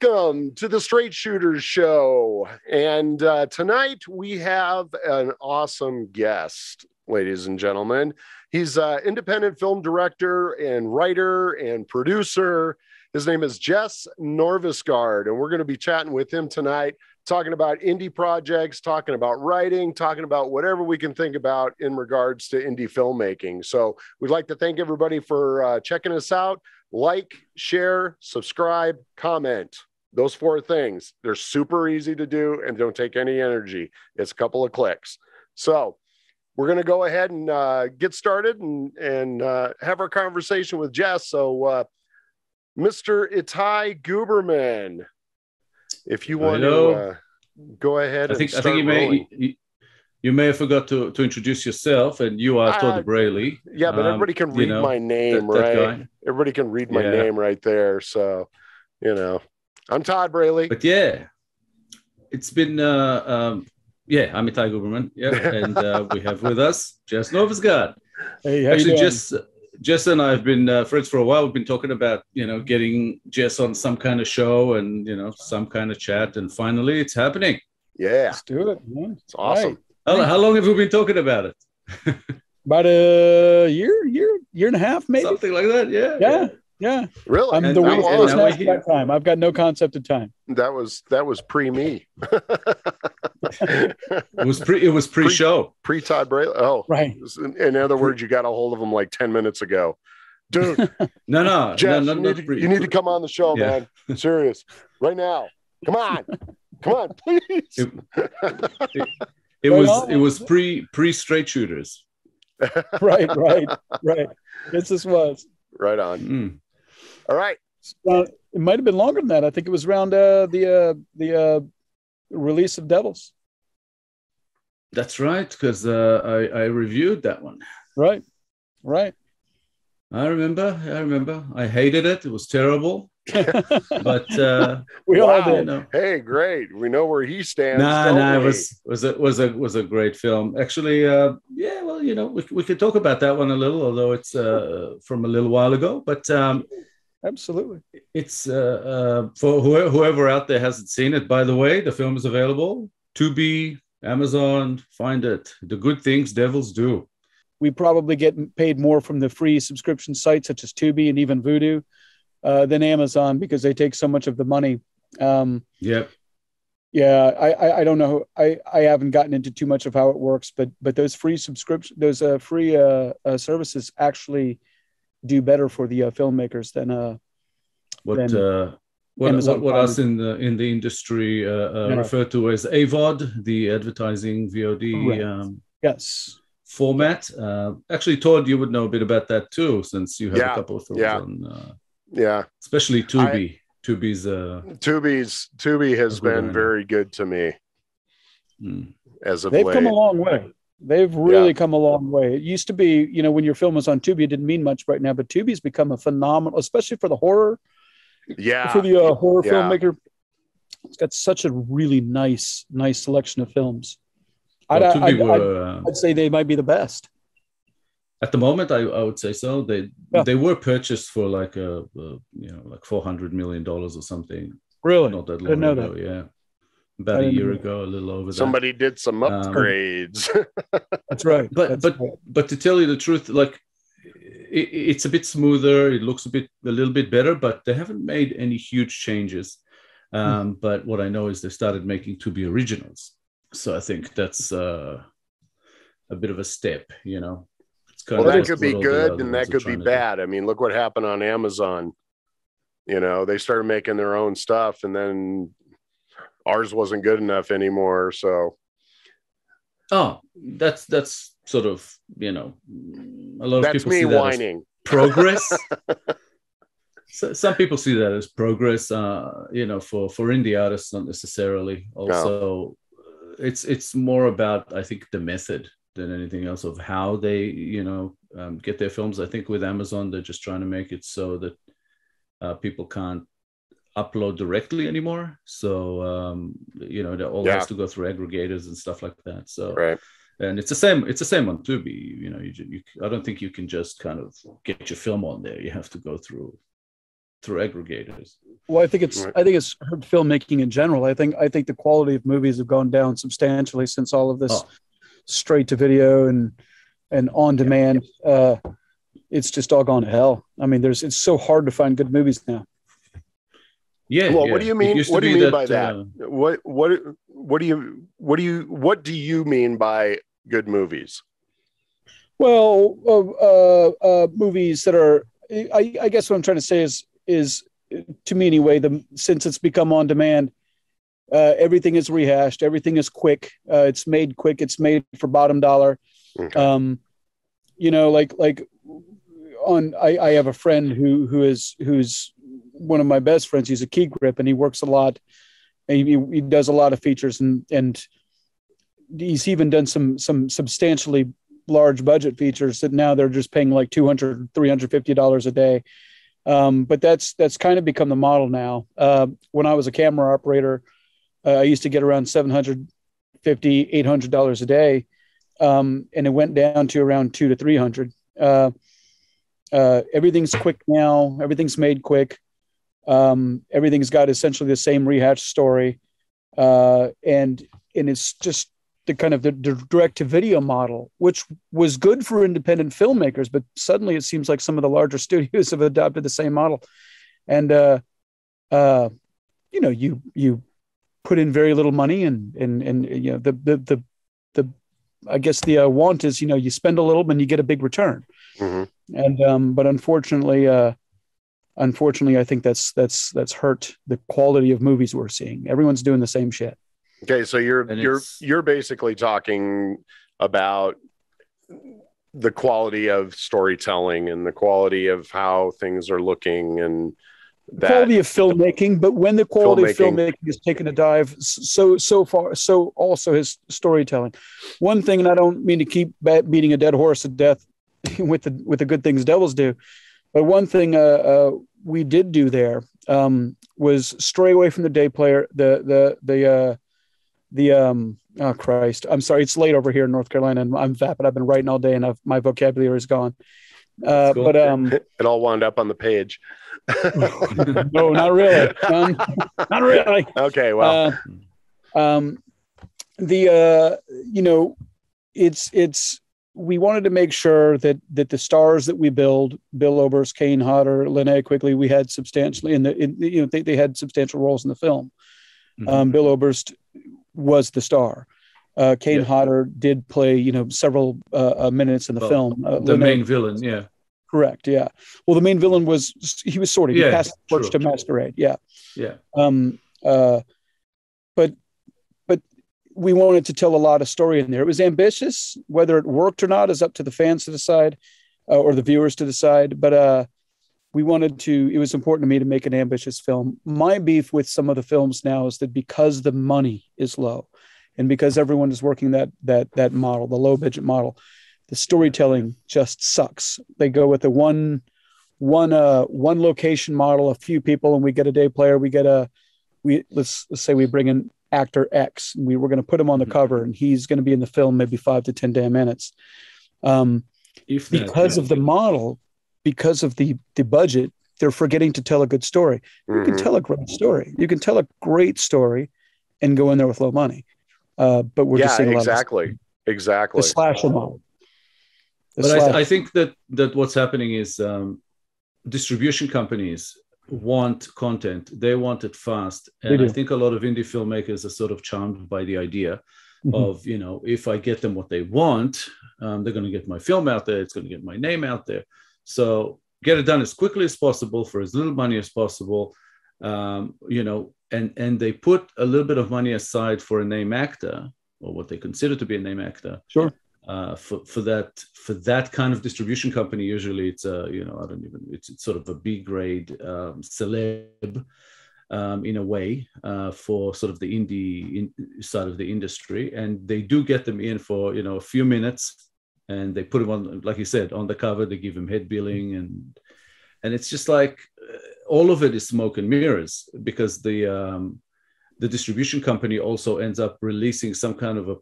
Welcome to the Straight Shooters Show. And tonight we have an awesome guest, ladies and gentlemen. He's an independent film director and writer and producer. His name is Jess Norvisgaard, and we're going to be chatting with him tonight, talking about indie projects, talking about writing, talking about whatever we can think about in regards to indie filmmaking. So we'd like to thank everybody for checking us out. Like, share, subscribe, comment. Those four things. They're super easy to do and don't take any energy. It's a couple of clicks. So we're going to go ahead and get started and have our conversation with Jess. So Mr. Itai Guberman, if you want to go ahead and start rolling. You may have forgot to introduce yourself, and you are Todd Braley. Yeah, but everybody can read my name, right? Everybody can read my name right there. So, I'm Todd Braley. But yeah, it's been, I'm Itai Guberman. Yeah, and we have with us Jess Norvisgaard. Hey, how you doing? Jess and I have been friends for a while. We've been talking about, getting Jess on some kind of show and, some kind of chat. And finally, it's happening. Yeah. Let's do it. Yeah. It's awesome. Right. How long have we been talking about it? About a year and a half, maybe. Something like that, yeah. Really? I'm the weakest at that time. I've got no concept of time. That was pre-me. It was pre-show. Pre-Todd Braley. Oh, right. In other words, you got a hold of him like 10 minutes ago. Dude. No. Jess, you need to come on the show, man. Serious. Right now. Come on, please. It was pre-straight shooters. Right. This was right on. Mm. All right. It might have been longer than that. I think it was around the release of Devils. That's right, because I reviewed that one. Right. I remember. I hated it. It was terrible. But we all did. Hey, great. We know where he stands. It was a great film. Actually, we could talk about that one a little, although it's from a little while ago. But absolutely, it's for whoever out there hasn't seen it. By the way, the film is available. Tubi, Amazon, find it. The good things devils do. We probably get paid more from the free subscription sites such as Tubi and even Vudu than Amazon because they take so much of the money. Yep. Yeah, I don't know. I haven't gotten into too much of how it works, but those free services actually do better for the filmmakers than what us in the industry refer to as AVOD, the advertising VOD. Yes. Format. Actually, Todd, you would know a bit about that too, since you have a couple of films on. Especially Tubi. Tubi has been very good to me. As of late. They've come a long way. They've really come a long way. It used to be, when your film was on Tubi, it didn't mean much right now, but Tubi's become a phenomenal, especially for the horror. Yeah. For the horror filmmaker, it's got such a really nice selection of films. I'd say they might be the best. At the moment, I would say so. They were purchased for like $400 million or something. Really? Not that long ago. Yeah, about a year ago, a little over. Somebody did some upgrades. That's right. But to tell you the truth, like it's a bit smoother. It looks a little bit better, but they haven't made any huge changes. But what I know is they started making Tubi originals. So I think that's a bit of a step, that could be good and that could be bad. I mean, look what happened on Amazon. They started making their own stuff and then ours wasn't good enough anymore. So. Oh, that's sort of, a lot of people see that whining. As progress. So some people see that as progress, for indie artists, not necessarily. Also, it's more about, I think, the method than anything else of how they, get their films. I think with Amazon, they're just trying to make it so that people can't upload directly anymore. So, it all has to go through aggregators and stuff like that. So, right. And it's the same on Tubi. I don't think you can just kind of get your film on there. You have to go through through aggregators. Well, I think it's hurt filmmaking in general. I think the quality of movies have gone down substantially since all of this straight to video and on demand. It's just all gone to hell. I mean, it's so hard to find good movies now. Yeah. Well, what do you mean? What do you mean by that? What do you mean by good movies? Well, movies that are, I guess what I'm trying to say is to me anyway, since it's become on demand, everything is rehashed. Everything is quick. It's made quick. It's made for bottom dollar. Okay. I have a friend who's one of my best friends. He's a key grip and he works a lot. And he does a lot of features and he's even done some substantially large budget features that now they're just paying like $200, $350 a day. But that's kind of become the model now. When I was a camera operator, I used to get around $750, $800 a day. And it went down to around $200 to $300. Everything's quick now. Everything's made quick. Everything's got essentially the same rehashed story. And it's just the kind of the direct to video model, which was good for independent filmmakers, but suddenly it seems like some of the larger studios have adopted the same model. And, you put in very little money and the I guess the want is, you spend a little and you get a big return. Mm-hmm. And, but unfortunately, I think that's hurt the quality of movies we're seeing. Everyone's doing the same shit. Okay, so you're basically talking about the quality of storytelling and the quality of how things are looking and the quality of filmmaking. But when the quality of filmmaking is taken a dive, so far, so also his storytelling. One thing, and I don't mean to keep beating a dead horse to death with the good things devils do, but one thing we did do there was stray away from the day player. Oh Christ, I'm sorry. It's late over here in North Carolina and I'm vapid. I've been writing all day and my vocabulary is gone. But it all wound up on the page. No, not really. Not really. Okay. Well, we wanted to make sure that the stars that we build, Bill Oberst, Kane Hodder, Linnea Quigley, we had substantially they had substantial roles in the film. Mm-hmm. Bill Oberst was the star. Kane Hodder did play, several minutes in the film. The main villain, yeah. Correct, yeah. Well, the main villain he was sort of, he passed the torch to Masquerade, yeah. Yeah. But we wanted to tell a lot of story in there. It was ambitious. Whether it worked or not is up to the fans to decide, or the viewers to decide. But it was important to me to make an ambitious film. My beef with some of the films now is that because the money is low and because everyone is working that model, the low budget model, the storytelling just sucks. They go with the one location model, a few people, and we get a day player. Let's say we bring in actor X. And we're going to put him on the cover and he's going to be in the film maybe 5 to 10 damn minutes. Because of the model, because of the budget, they're forgetting to tell a good story. You can tell a great story. You can tell a great story and go in there with low money. But we're just seeing a lot exactly. The slasher model. I think that what's happening is distribution companies want content. They want it fast. And I think a lot of indie filmmakers are sort of charmed by the idea of, if I get them what they want, they're going to get my film out there. It's going to get my name out there. So get it done as quickly as possible for as little money as possible, and they put a little bit of money aside for a name actor or what they consider to be a name actor. Sure. For that kind of distribution company, usually it's it's sort of a B grade celeb in a way for sort of the indie side of the industry, and they do get them in for a few minutes. And they put him on, like you said, on the cover. They give him head billing, and it's just like all of it is smoke and mirrors because the distribution company also ends up releasing some kind of a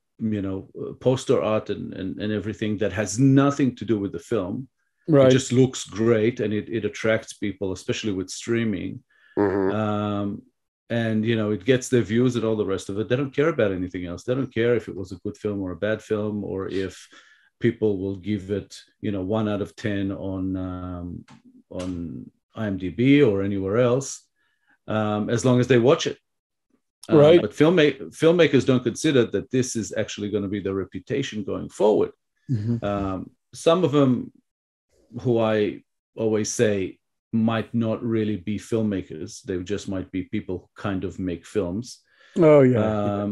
poster art and everything that has nothing to do with the film, Right. It just looks great, and it attracts people, especially with streaming. And it gets their views and all the rest of it. They don't care about anything else. They don't care if it was a good film or a bad film, or if people will give it 1 out of 10 on IMDb or anywhere else, as long as they watch it. Right. But filmmakers don't consider that this is actually going to be their reputation going forward. Some of them, who I always say might not really be filmmakers, they just might be people who kind of make films. Oh yeah.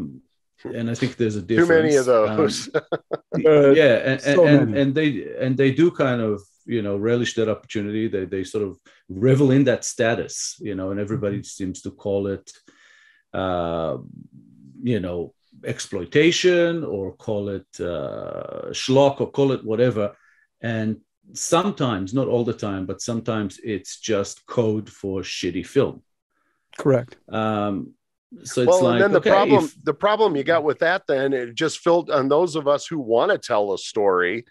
And I think there's a difference. Too many of those. And they do kind of relish that opportunity. They sort of revel in that status, and everybody seems to call it exploitation, or call it schlock, or call it whatever. And sometimes, not all the time, but sometimes it's just code for shitty film. Correct. So it's and then the problem you got with that, then it just filled on those of us who want to tell a story,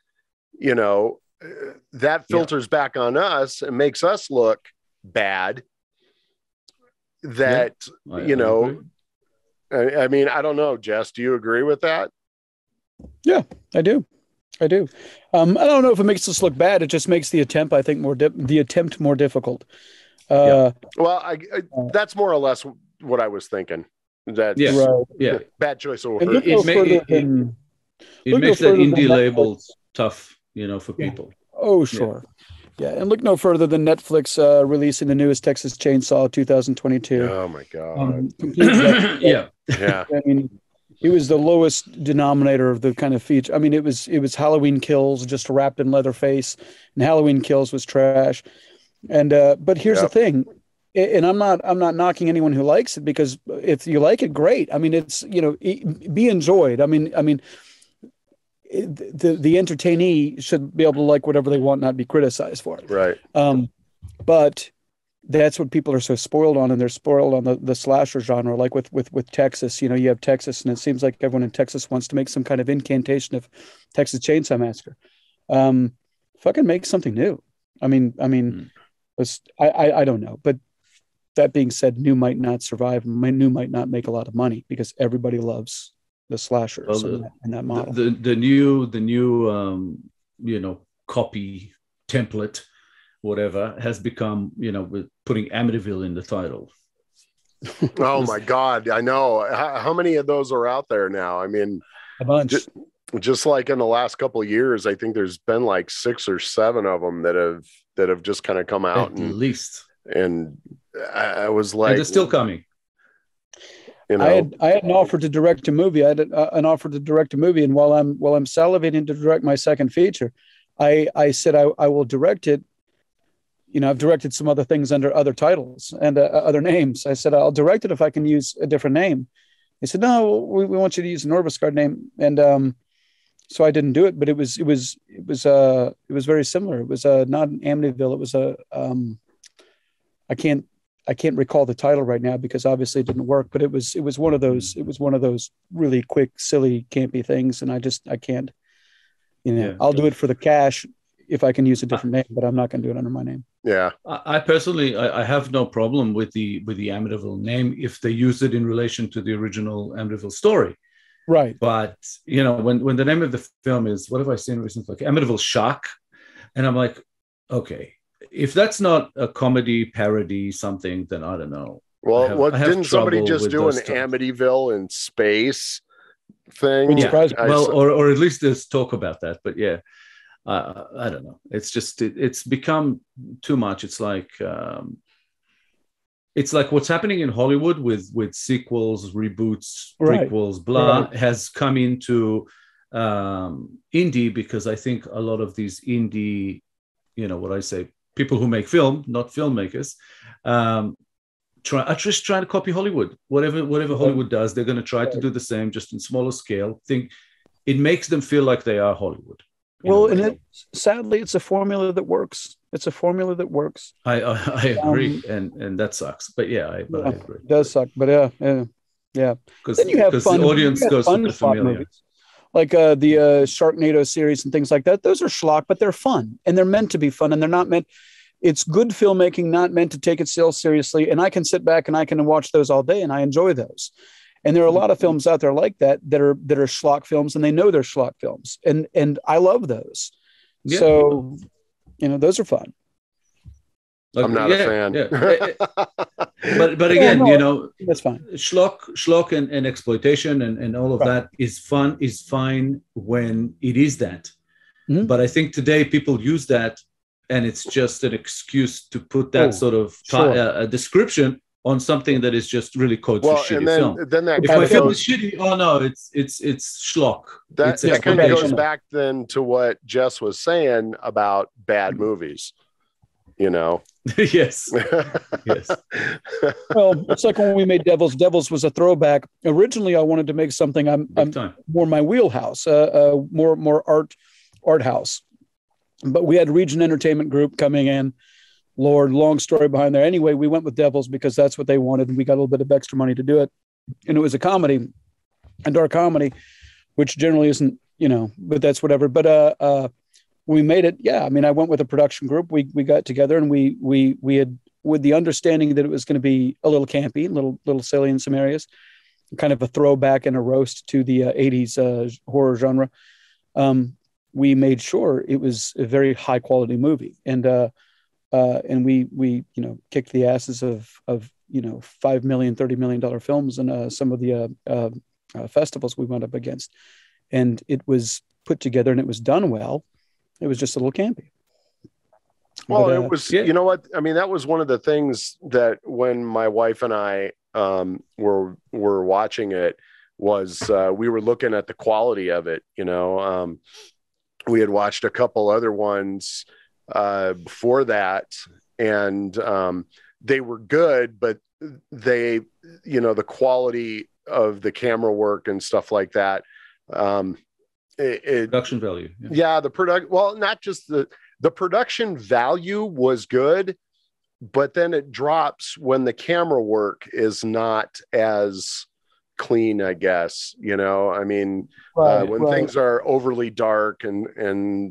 that filters back on us and makes us look bad. That, I mean, I don't know, Jess, do you agree with that? Yeah, I do. I don't know if it makes us look bad. It just makes the attempt, I think, more difficult. Well, that's more or less what I was thinking. That bad choice of words. It makes that indie label tough, for people. Oh, sure. Yeah, and look no further than Netflix releasing the newest Texas Chainsaw 2022. Oh my God! Yeah. I mean, it was the lowest denominator of the kind of feature. I mean, it was Halloween Kills just wrapped in Leatherface, and Halloween Kills was trash. And but here's the thing, and I'm not knocking anyone who likes it, because if you like it, great. I mean, it's be enjoyed. I mean. The entertainee should be able to like whatever they want, not be criticized for it. Right. But that's what people are so spoiled on, and they're spoiled on the slasher genre. Like with Texas, you have Texas, and it seems like everyone in Texas wants to make some kind of incantation of Texas Chainsaw Massacre. Fucking make something new. I don't know. But that being said, new might not survive. New might not make a lot of money, because everybody loves the slashers in that model. The new copy template, whatever, has become, with putting Amityville in the title. Oh my God, I know. How many of those are out there now? I mean, a bunch. Just like in the last couple of years, I think there's been like 6 or 7 of them that have just kind of come out. At least. And I was like, and they're still coming. I had an offer to direct a movie. I had an offer to direct a movie, and while I'm salivating to direct my second feature, I said I will direct it. I've directed some other things under other titles and other names. I said I'll direct it if I can use a different name. They said no, we want you to use an Orbiscard name, and so I didn't do it. But it was very similar. It was not an Amityville. It was I can't recall the title right now, because obviously it didn't work, but it was one of those really quick, silly, campy things. And I can't, I'll do it for the cash if I can use a different name, but I'm not going to do it under my name. Yeah. I personally, I have no problem with the Amityville name if they use it in relation to the original Amityville story. Right. But, when the name of the film is, what have I seen recently? Like Amityville Shock. And I'm like, okay, if that's not a comedy parody something, then I don't know. Well, didn't somebody just do an Amityville in space thing? Yeah. Well, or at least there's talk about that. But yeah, I don't know. It's just it's become too much. It's like what's happening in Hollywood with sequels, reboots, prequels, blah, has come into indie, because I think a lot of these indie, people who make film, not filmmakers, are just trying to copy Hollywood. Whatever Hollywood does, they're going to try to do the same, just in smaller scale. It makes them feel like they are Hollywood. Well, and sadly, it's a formula that works. It's a formula that works. I agree, and that sucks. But yeah, I agree. It does suck, but yeah. Because the audience goes for the familiar. the Sharknado series and things like that. Those are schlock, but they're fun, and they're meant to be fun, and they're not meant. It's good filmmaking, not meant to take itself seriously. And I can sit back and I can watch those all day, and I enjoy those. And there are a lot of films out there like that are schlock films, and they know they're schlock films, and I love those. Yeah. So, those are fun. I'm not a fan. Yeah. but again, that's fine. Schlock and exploitation and all of that is fine when it is that. Mm-hmm. But I think today people use that, and it's just an excuse to put that sort of a description on something that is just really code for shitty film. Then that if my film is shitty, it's schlock. That kind of goes back then to what Jess was saying about bad movies. Yes. Yes. Well, it's like when we made Devils. Devils was a throwback. Originally, I wanted to make something I'm more my wheelhouse, more art house. But we had Region Entertainment Group coming in. Lord, long story behind there. Anyway, we went with Devils because that's what they wanted, and we got a little bit of extra money to do it. And it was a comedy, a dark comedy, which generally isn't, but that's whatever. But we made it. Yeah, I mean, I went with a production group. We got together, and we had, with the understanding that it was going to be a little campy, a little silly in some areas, kind of a throwback and a roast to the 80s horror genre. We made sure it was a very high quality movie, and we kicked the asses of $5 million, $30 million films and some of the festivals we went up against, and it was put together and it was done well. It was just a little campy. Well, but, it was, you know what? I mean, that was one of the things that when my wife and I were watching it was we were looking at the quality of it. We had watched a couple other ones before that, and they were good, but they, the quality of the camera work and stuff like that. Production value. Yeah, not just the production value was good, but then it drops when the camera work is not as clean, I guess. I mean, when things are overly dark and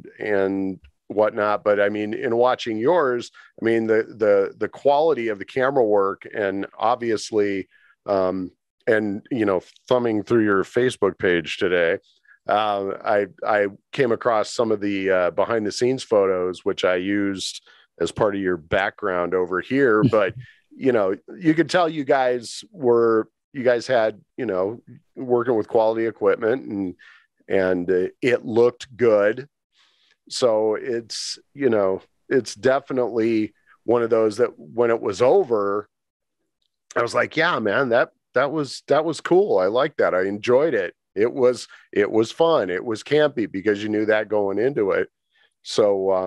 whatnot. But I mean, in watching yours, I mean, the quality of the camera work, and obviously, thumbing through your Facebook page today, I came across some of the behind the scenes photos, which I used as part of your background over here. But, you could tell you guys had, working with quality equipment and it looked good. So it's definitely one of those that when it was over, I was like, yeah, man, that was cool. I liked that. I enjoyed it. It was fun. It was campy because you knew that going into it. So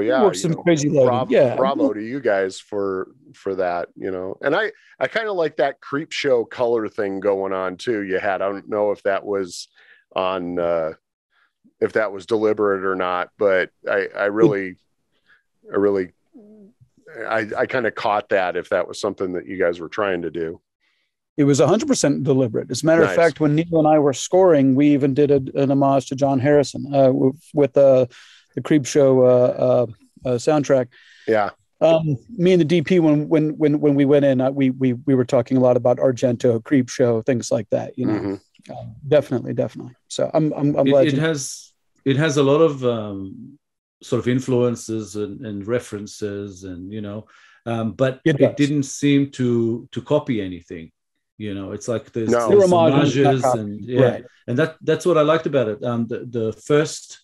yeah, some crazy bravo to you guys for that, and I kind of like that creep show color thing going on too. You had, I don't know if that was on, if that was deliberate or not, but I kind of caught that, if that was something that you guys were trying to do. It was 100% deliberate. As a matter of fact, when Neil and I were scoring, we even did an homage to John Harrison with the Creep Show soundtrack. Yeah. Me and the DP, when we went in, we were talking a lot about Argento, Creep Show, things like that. Mm-hmm. Definitely. So I'm glad it has a lot of sort of influences and references, and but it didn't seem to copy anything. It's like there's homages and that's what I liked about it. The first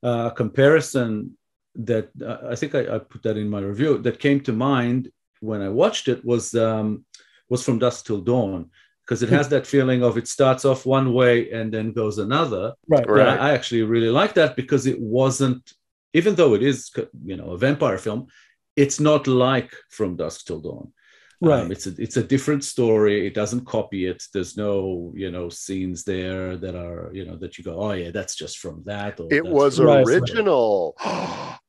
comparison that I think I put that in my review that came to mind when I watched it was From Dusk Till Dawn, because it has that feeling of it starts off one way and then goes another. Right. I actually really like that because it wasn't, even though it is a vampire film, it's not like From Dusk Till Dawn. Right. It's a different story. It doesn't copy it. There's no, scenes there that are, that you go, oh yeah, that's just from that. Or it was original.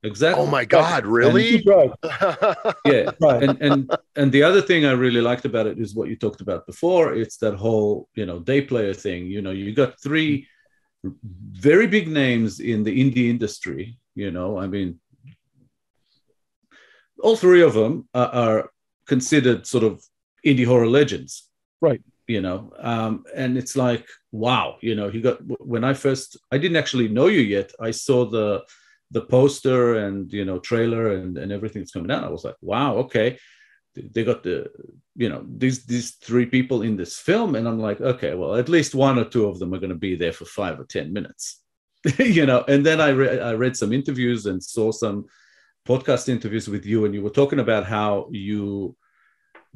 Exactly. Oh my God, really? Yeah. Right. And the other thing I really liked about it is what you talked about before. It's that whole, day player thing. You got three very big names in the indie industry. You know, I mean, all three of them are considered sort of indie horror legends, right? You know, and it's like, wow, you know, when I didn't actually know you yet. I saw the poster and, you know, trailer and everything that's coming out. I was like, wow, okay, they got these three people in this film, and I'm like, okay, well, at least one or two of them are going to be there for 5 or 10 minutes, you know. And then I read some interviews and saw some podcast interviews with you, and you were talking about how you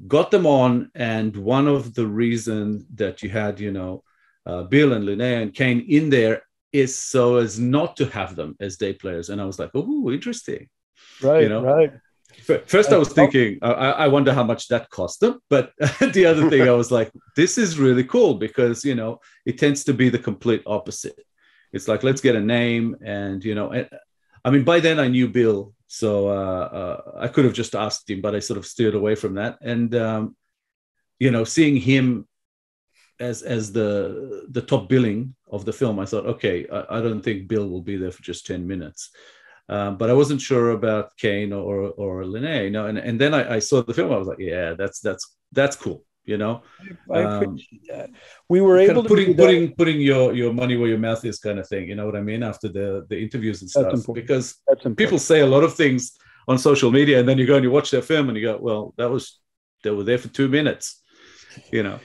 got them on, and one of the reasons that you had, you know, Bill and Linnea and Kane in there is so as not to have them as day players. And I was like, oh, interesting. Right, you know? right. First, I was thinking, I wonder how much that cost them. But the other thing, I was like, this is really cool because, you know, it tends to be the complete opposite. It's like, let's get a name. And, you know, I mean, by then I knew Bill. So I could have just asked him, but I sort of steered away from that. And, you know, seeing him as the top billing of the film, I thought, okay, I don't think Bill will be there for just 10 minutes. But I wasn't sure about Kane or Linnea, you know, and then I saw the film. I was like, yeah, that's cool, you know. I appreciate that. We were able to putting your money where your mouth is, kind of thing. You know what I mean? After the interviews and stuff, because people say a lot of things on social media, and then you go and you watch their film, and you go, well, they were there for 2 minutes, you know.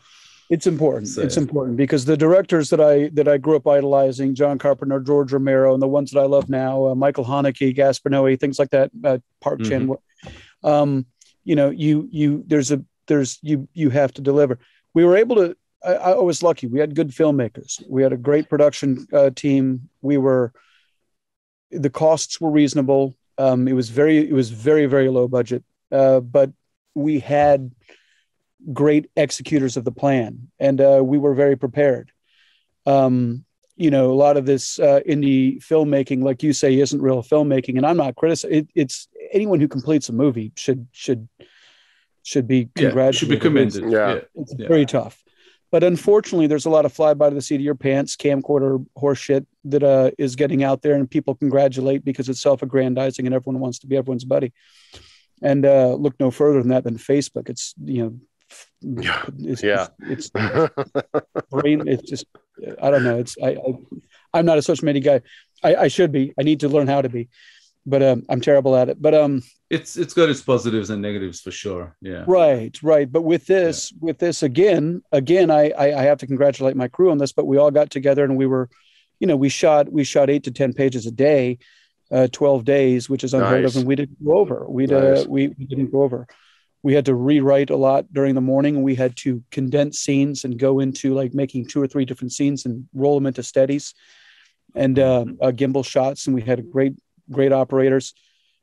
It's important. So, it's important because the directors that I grew up idolizing, John Carpenter, George Romero, and the ones that I love now, Michael Haneke, Gaspar Noé, things like that, Park Chan. You know, you have to deliver. We were able to. I was lucky. We had good filmmakers. We had a great production team. The costs were reasonable. It was very, very low budget, but we had great executors of the plan, and we were very prepared. You know, a lot of this indie filmmaking, like you say, isn't real filmmaking, and I'm not criticizing. It's anyone who completes a movie should be congratulated. Should be commended. Yeah, it's very tough. But unfortunately, there's a lot of fly by the seat of your pants camcorder horseshit that is getting out there, and people congratulate because it's self-aggrandizing and everyone wants to be everyone's buddy. And look no further than that than Facebook. It's, you know, it's brain. It's just, I don't know. I'm not a social media guy. I should be. I need to learn how to be, but I'm terrible at it. But it's got its positives and negatives for sure. Yeah. Right. But with this again, I have to congratulate my crew on this. But we all got together and we were, you know, we shot 8 to 10 pages a day, 12 days, which is unheard of, and we didn't go over. We didn't go over. We had to rewrite a lot during the morning. We had to condense scenes and go into like making 2 or 3 different scenes and roll them into steadies and gimbal shots. And we had great operators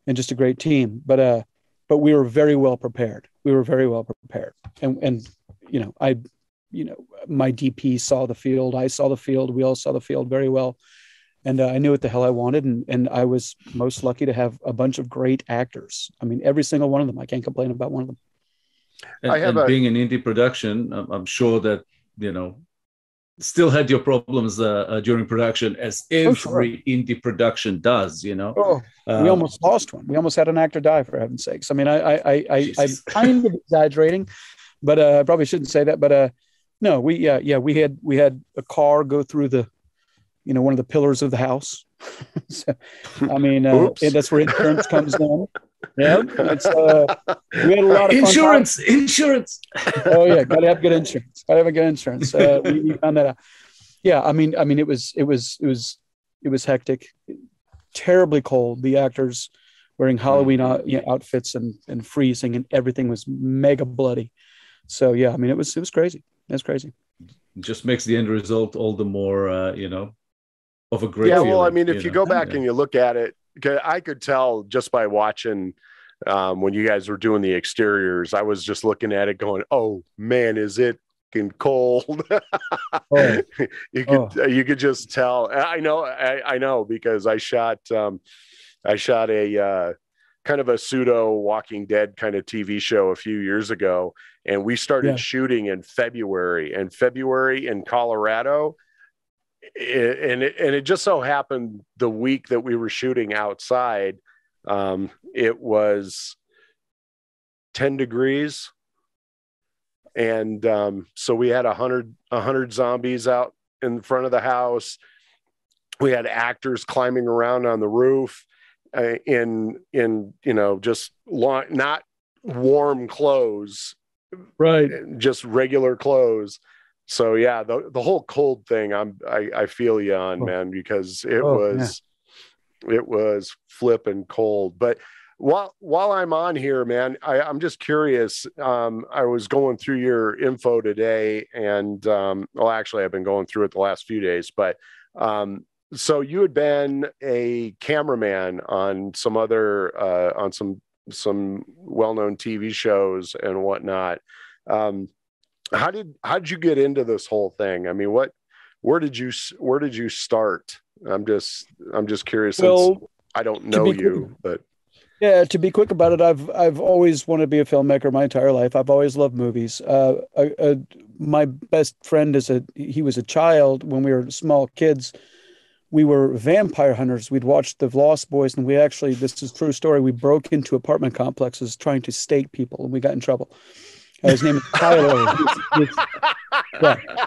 and just a great team. But we were very well prepared. And you know, my DP saw the field. I saw the field. We all saw the field very well. And I knew what the hell I wanted. And I was most lucky to have a bunch of great actors. I mean, every single one of them. I can't complain about one of them. And being an indie production, I'm sure that, you know, still had your problems during production, as every indie production does, you know. We almost lost one. We almost had an actor die, for heaven's sakes. I mean, I'm kind of exaggerating, but I probably shouldn't say that. But no, we had a car go through the, you know, one of the pillars of the house. So, I mean, that's where insurance comes in. Yeah, we had a lot of insurance. Oh yeah, gotta have good insurance. We found that out. Yeah, I mean, it was hectic, terribly cold. The actors wearing Halloween outfits and freezing, and everything was mega bloody. So yeah, I mean, it was crazy. It's crazy. It just makes the end result all the more, you know, of a great. Yeah, feeling, well, I mean, if you go back and you look at it, I could tell just by watching when you guys were doing the exteriors. I was just looking at it, going, "Oh man, is it cold?" You could just tell. I know because I shot a kind of a pseudo Walking Dead kind of TV show a few years ago, and we started shooting in February. And February in Colorado, it just so happened the week that we were shooting outside, it was 10 degrees. And so we had 100 zombies out in front of the house. We had actors climbing around on the roof in just not warm clothes, right? Just regular clothes. So yeah, the whole cold thing, I feel you on, man, because it was flipping cold. But while I'm on here, man, I'm just curious. I was going through your info today, and actually, I've been going through it the last few days. But so you had been a cameraman on some other on some well-known TV shows and whatnot. How did you get into this whole thing? I mean, where did you start? I'm just curious. Well, since I don't know you, but. Yeah, to be quick about it, I've always wanted to be a filmmaker my entire life. I've always loved movies. My best friend he was a child when we were small kids. We were vampire hunters. We'd watched The Lost Boys, and this is a true story. We broke into apartment complexes trying to stake people, and we got in trouble. His name is Tyler.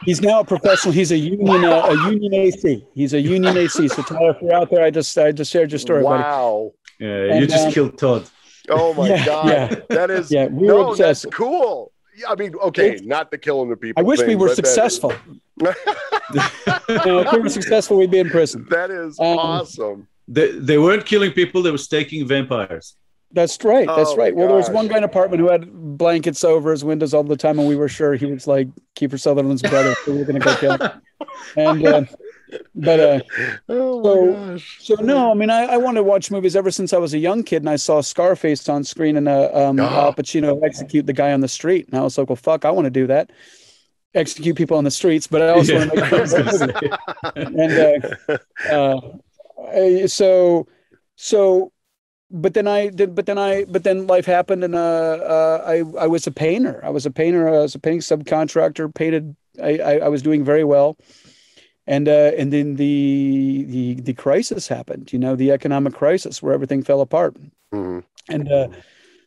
He's now a professional. He's a union AC. He's a union AC. So Tyler, if you're out there, I just shared your story. Wow. Buddy. Yeah, you just killed Todd. Oh my God. Yeah. That is that's cool. I mean, okay, not the killing the people. I wish we were successful. If we were successful, we'd be in prison. That is awesome. They weren't killing people, they were staking vampires. That's right. That's right. Well, there was one guy in an apartment who had blankets over his windows all the time, and we were sure he was like Kiefer Sutherland's brother. So we were going to go kill him. And so no, I mean, I wanted to watch movies ever since I was a young kid, and I saw Scarface on screen and Al Pacino execute the guy on the street, and I was like, well, fuck, I want to do that. Execute people on the streets, but I also want to make so. But then life happened, and I was a painter. I was a painting subcontractor. Painted. I was doing very well, and then the crisis happened. The economic crisis where everything fell apart. Mm-hmm. And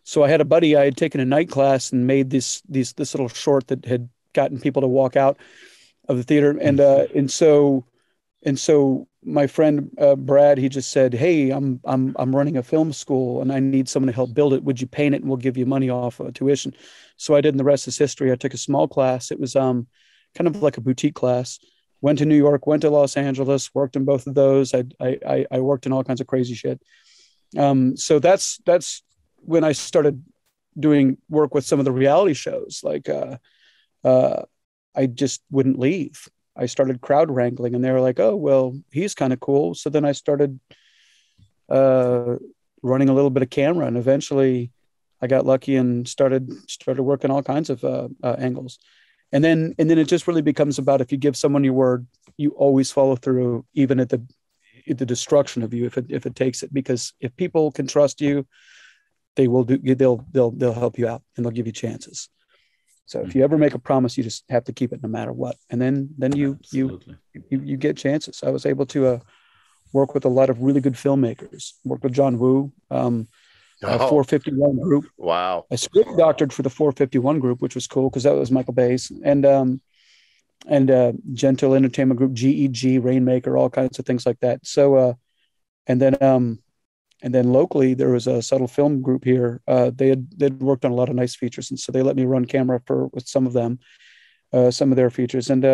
so I had a buddy. I had taken a night class and made this little short that had gotten people to walk out of the theater, and so my friend Brad, he just said, "Hey, I'm running a film school and I need someone to help build it. Would you paint it and we'll give you money off tuition?" So I did, and the rest is history. I took a small class. It was kind of like a boutique class. Went to New York, went to Los Angeles, worked in both of those. I worked in all kinds of crazy shit. So that's when I started doing work with some of the reality shows. Like I just wouldn't leave. I started crowd wrangling, and they were like, "Oh, well, he's kind of cool." So then I started running a little bit of camera, and eventually I got lucky and started working all kinds of angles. And then it just really becomes about, if you give someone your word, you always follow through, even at the destruction of you, if it takes it. Because if people can trust you, they will do. They'll help you out, and they'll give you chances. So if you ever make a promise, you just have to keep it no matter what. And then you get chances. I was able to work with a lot of really good filmmakers. Worked with John Woo, 451 Group. Wow. I script doctored for the 451 Group, which was cool because that was Michael Bay's. And Gentle Entertainment Group, GEG, Rainmaker, all kinds of things like that. So and then locally, there was a Subtle Film Group here. They'd worked on a lot of nice features, and so they let me run camera with some of them, some of their features, and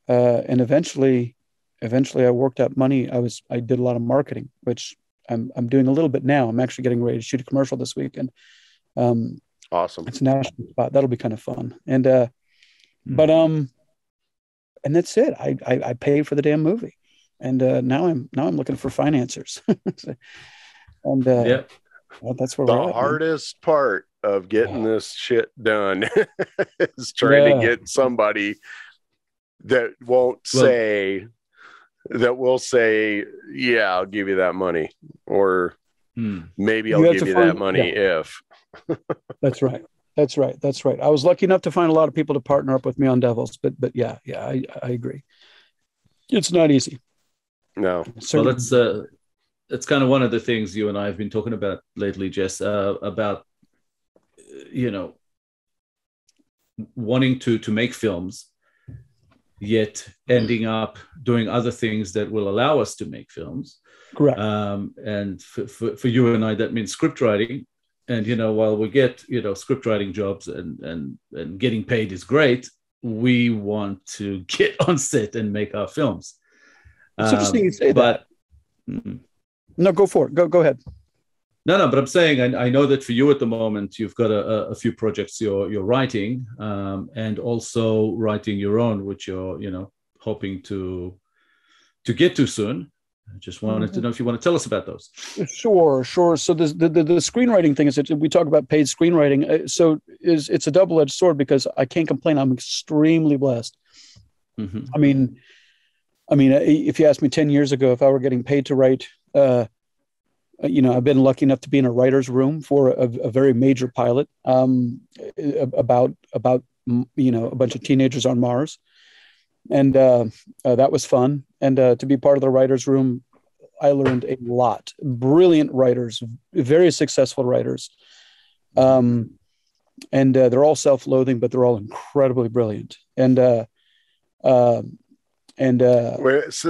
eventually I worked out money. I did a lot of marketing, which I'm doing a little bit now. I'm actually getting ready to shoot a commercial this weekend. Awesome. It's a national spot. That'll be kind of fun. And and that's it. I pay for the damn movie. And now I'm looking for financiers. Well, that's where the hardest part of getting this shit done is trying to get somebody that will say, yeah, I'll give you that money, or maybe I'll give you that money if. That's right. I was lucky enough to find a lot of people to partner up with me on Devils, but yeah, I agree. It's not easy. No. Well, it's kind of one of the things you and I have been talking about lately, Jess, about, wanting to make films, yet ending up doing other things that will allow us to make films. Correct. And for you and I, that means script writing. And, while we get, script writing jobs and getting paid is great, we want to get on set and make our films. It's interesting you say that. No, go for it. Go ahead. No, but I'm saying I know that for you at the moment, you've got a few projects you're writing, and also writing your own, which you're hoping to get to soon. I just wanted to know if you want to tell us about those. Sure. So the screenwriting thing is that we talk about paid screenwriting. So it's a double-edged sword because I can't complain. I'm extremely blessed. Mm-hmm. I mean, if you asked me 10 years ago if I were getting paid to write, I've been lucky enough to be in a writer's room for a very major pilot about a bunch of teenagers on Mars. And that was fun. And to be part of the writer's room, I learned a lot. Brilliant writers, very successful writers. And they're all self-loathing, but they're all incredibly brilliant. So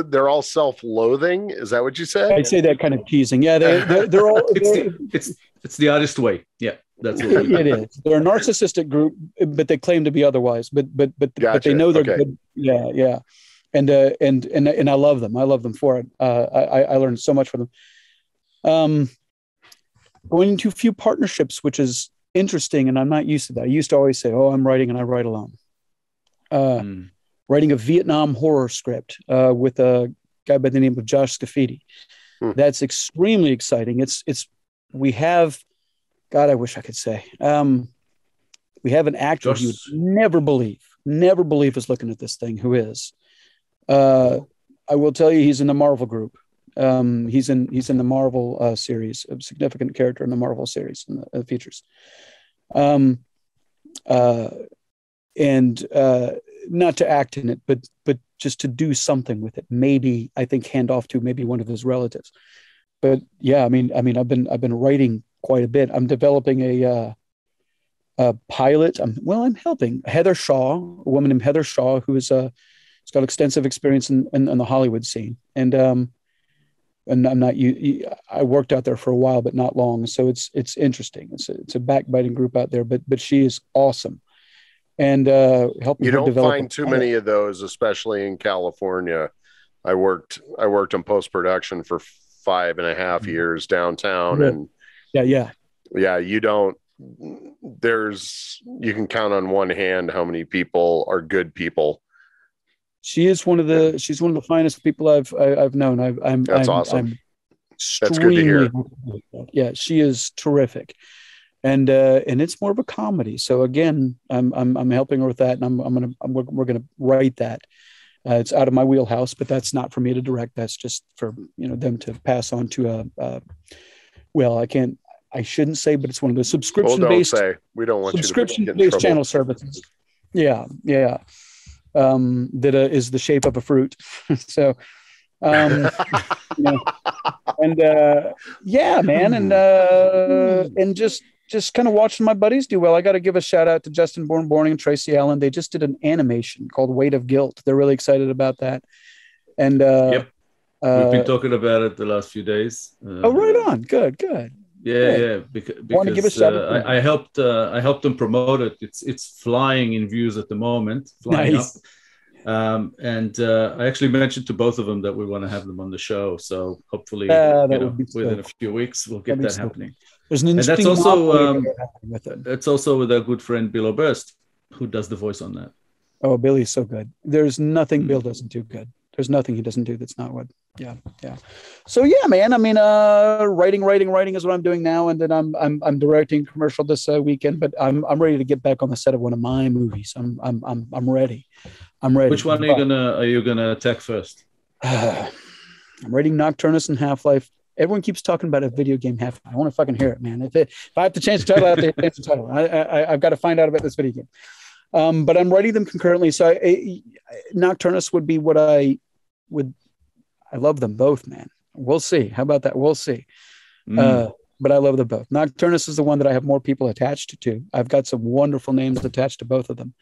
they're all self-loathing. Is that what you said? I'd say that kind of teasing. Yeah, they're all. It's the artist way. Yeah, that's what it is. They're a narcissistic group, but they claim to be otherwise. But they know they're good. Yeah. And I love them. I love them for it. I learned so much from them. Going into a few partnerships, which is interesting, and I'm not used to that. I used to always say, "Oh, I'm writing and I write alone." Writing a Vietnam horror script with a guy by the name of Josh Scafidi. That's extremely exciting. We have, God, I wish I could say, we have an actor you would never believe is looking at this thing, who is. I will tell you, he's in the Marvel group. He's in the Marvel series, a significant character in the Marvel series in the features. Not to act in it, but just to do something with it. Maybe, I think, hand off to maybe one of his relatives. But yeah, I mean, I've been writing quite a bit. I'm developing a pilot. I'm helping Heather Shaw, a woman named Heather Shaw, who has got extensive experience in the Hollywood scene. And I'm not. I worked out there for a while, but not long. So it's interesting. It's a backbiting group out there, but she is awesome. And helping you her don't develop find too many of those, especially in California. I worked in post-production for 5.5 years downtown. And you don't, you can count on one hand how many people are good people. She's one of the finest people I've known. That's awesome. That's good to hear. Yeah, she is terrific. And it's more of a comedy. So again, I'm helping her with that, and we're gonna write that. It's out of my wheelhouse, but that's not for me to direct. That's just for them to pass on to I shouldn't say, but it's one of the subscription-based. Don't say. We don't want subscription-based channel services. Yeah. That is the shape of a fruit. So, man, and just kind of watching my buddies do well. I got to give a shout out to Justin Borning and Tracy Allen. They just did an animation called Weight of Guilt. They're really excited about that. And we've been talking about it the last few days. Right on. Good. Yeah. Because want to give a shout out. I helped them promote it. It's flying in views at the moment. Flying nice. Up. I actually mentioned to both of them that we want to have them on the show. So hopefully, within a few weeks, we'll get that happening. There's an interesting that's also with our good friend Bill Oberst, who does the voice on that. Oh, Billy's so good. There's nothing Bill doesn't do good. There's nothing he doesn't do that's not good. Yeah. So yeah, man. I mean, writing is what I'm doing now, and then I'm directing a commercial this weekend. But I'm ready to get back on the set of one of my movies. I'm ready. Which one are you gonna attack first? I'm writing Nocturnus and Half-Life. Everyone keeps talking about a video game Half-Life. I want to fucking hear it, man. If I have to change the title, I have to change the title. I've got to find out about this video game. But I'm writing them concurrently. So Nocturnus would be what I I love them both, man. We'll see. How about that? We'll see. But I love them both. Nocturnus is the one that I have more people attached to. I've got some wonderful names attached to both of them.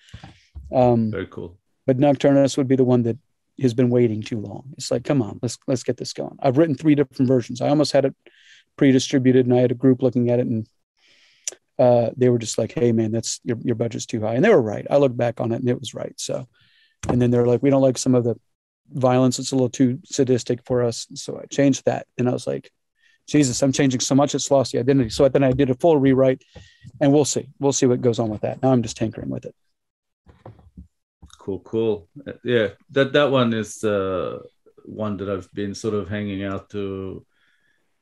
Very cool. But Nocturnus would be the one that has been waiting too long. It's like, come on, let's get this going. I've written 3 different versions. I almost had it pre-distributed, and I had a group looking at it, and they were just like, hey man, that's your budget's too high. And they were right. I looked back on it and it was right. So, and then they're like, we don't like some of the violence. It's a little too sadistic for us. So I changed that. And I was like, Jesus, I'm changing so much. It's lost the identity. So then I did a full rewrite, and we'll see what goes on with that. Now I'm just tinkering with it. Cool. Yeah. That one is one that I've been sort of hanging out to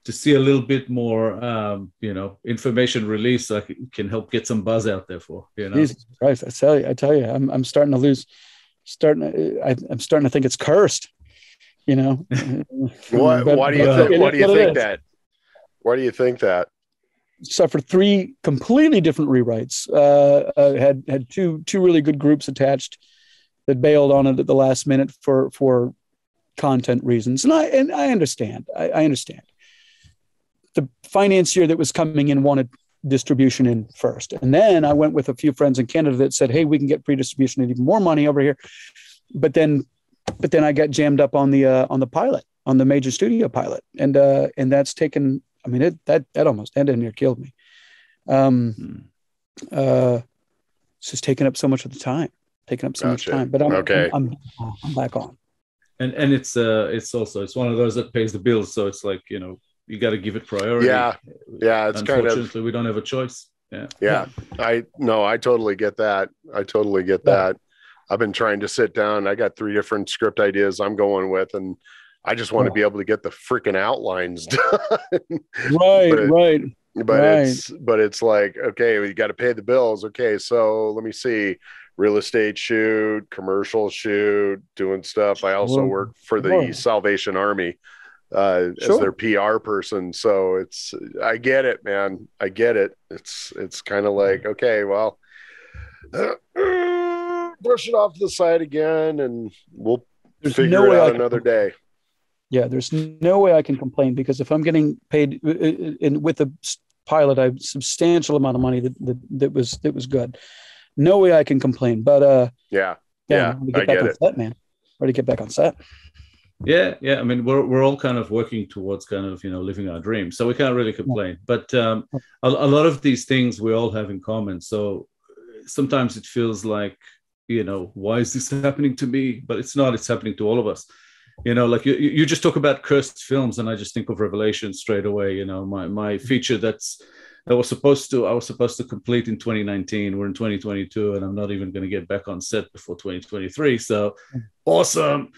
see a little bit more, information release, so I can help get some buzz out there for, Jesus Christ, I tell you, I'm starting to lose. I'm starting to think it's cursed. Why do you think that? Why do you think that? Suffered 3 completely different rewrites. Had two really good groups attached that bailed on it at the last minute for content reasons, and I understand. I understand. The financier that was coming in wanted distribution in first, and then I went with a few friends in Canada that said, "Hey, we can get pre-distribution and even more money over here." But then I got jammed up on the pilot, on the major studio pilot, and that's taken. I mean, that almost ended near killed me. It's just taking up so much of the time, much time. But I'm back on. And it's one of those that pays the bills. So it's like, you got to give it priority. Yeah. It's unfortunately we don't have a choice. Yeah. I totally get that. That. I've been trying to sit down. I got 3 different script ideas I'm going with, and I just want to be able to get the freaking outlines done. Right. But it's like, okay, we got to pay the bills. Okay, so let me see. Real estate shoot, commercial shoot, doing stuff. I also work for the Salvation Army as their PR person. So I get it, man. I get it. It's kind of like, okay, well, brush it off to the side again, and we'll figure it out another day. Yeah, there's no way I can complain, because if I'm getting paid with the pilot, I have a substantial amount of money that was good. No way I can complain. But I get get it, set, man. Ready to get back on set. Yeah. I mean, we're all kind of working towards kind of living our dreams, so we can't really complain. But a lot of these things we all have in common. So sometimes it feels like, why is this happening to me? But it's not. It's happening to all of us. Like you just talk about cursed films, and I just think of Revelation straight away. My feature I was supposed to complete in 2019. We're in 2022, and I'm not even going to get back on set before 2023. So awesome.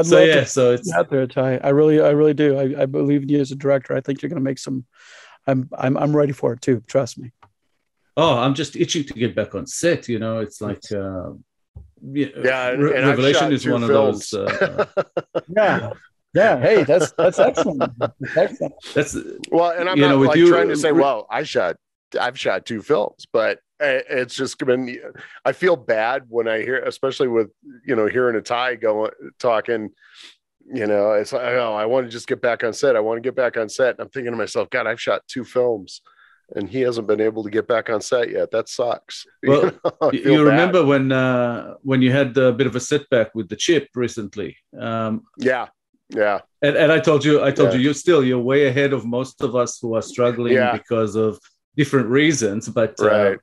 So it's out there, Ty. I really do. I believe in you as a director. I think you're going to make some. I'm ready for it too. Trust me. Oh, I'm just itching to get back on set. It's like. Revelation is one films. Of those. Yeah. Hey, that's excellent. That's well, and I'm not trying to say, well, I've shot 2 films, but it's just been. I feel bad when I hear, especially with hearing a Ty talking. It's like, oh, I want to just get back on set. And I'm thinking to myself, God, I've shot 2 films. And he hasn't been able to get back on set yet. That sucks. Well, you remember when you had a bit of a setback with the chip recently? Yeah. And I told you, you're way ahead of most of us who are struggling because of different reasons. But right.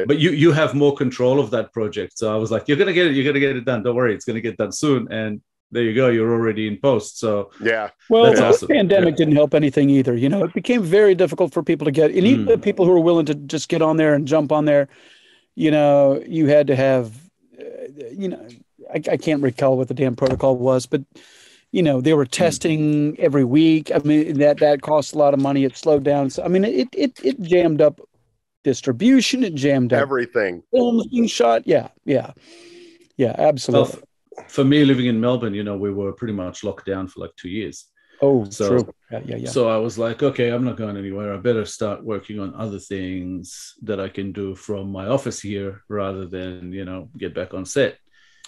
But you have more control of that project. So I was like, you're gonna get it done. Don't worry, it's gonna get done soon. And there you go. You're already in post. So that's awesome. The pandemic didn't help anything either. It became very difficult for people to get, and even the people who were willing to just get on there and jump on there, you had to have, I can't recall what the damn protocol was, but they were testing every week. I mean, that cost a lot of money. It slowed down. So, I mean, it jammed up distribution. It jammed up everything. Films being shot. Yeah, absolutely. Well, for me, living in Melbourne, we were pretty much locked down for like 2 years. Oh, so, true. Yeah. So I was like, okay, I'm not going anywhere. I better start working on other things that I can do from my office here rather than, get back on set.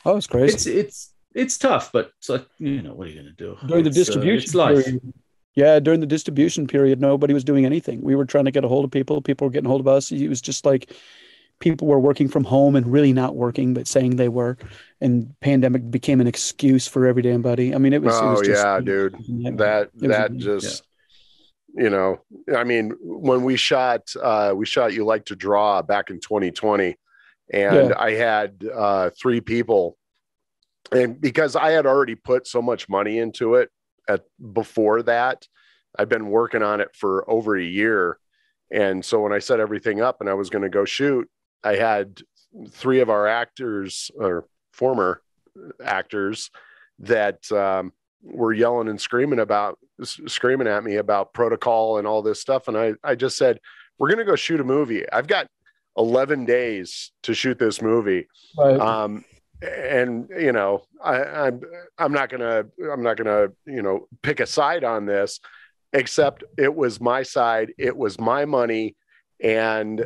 Oh, it's crazy. it's tough, but it's like, what are you going to do? During the distribution period, during the distribution period, nobody was doing anything. We were trying to get a hold of people. People were getting a hold of us. It was just like people were working from home and really not working, but saying they were. And pandemic became an excuse for every damn body. I mean, it was. Oh, it was just, yeah, dude. I mean, when we shot You Like to Draw back in 2020, and I had 3 people, and because I had already put so much money into it before that, I've been working on it for over a year. And so when I set everything up and I was going to go shoot, I had 3 of our actors, or former actors, that were yelling and screaming at me about protocol and all this stuff. And I just said, we're going to go shoot a movie. I've got 11 days to shoot this movie. Right. And I'm not gonna pick a side on this, except it was my side, it was my money, and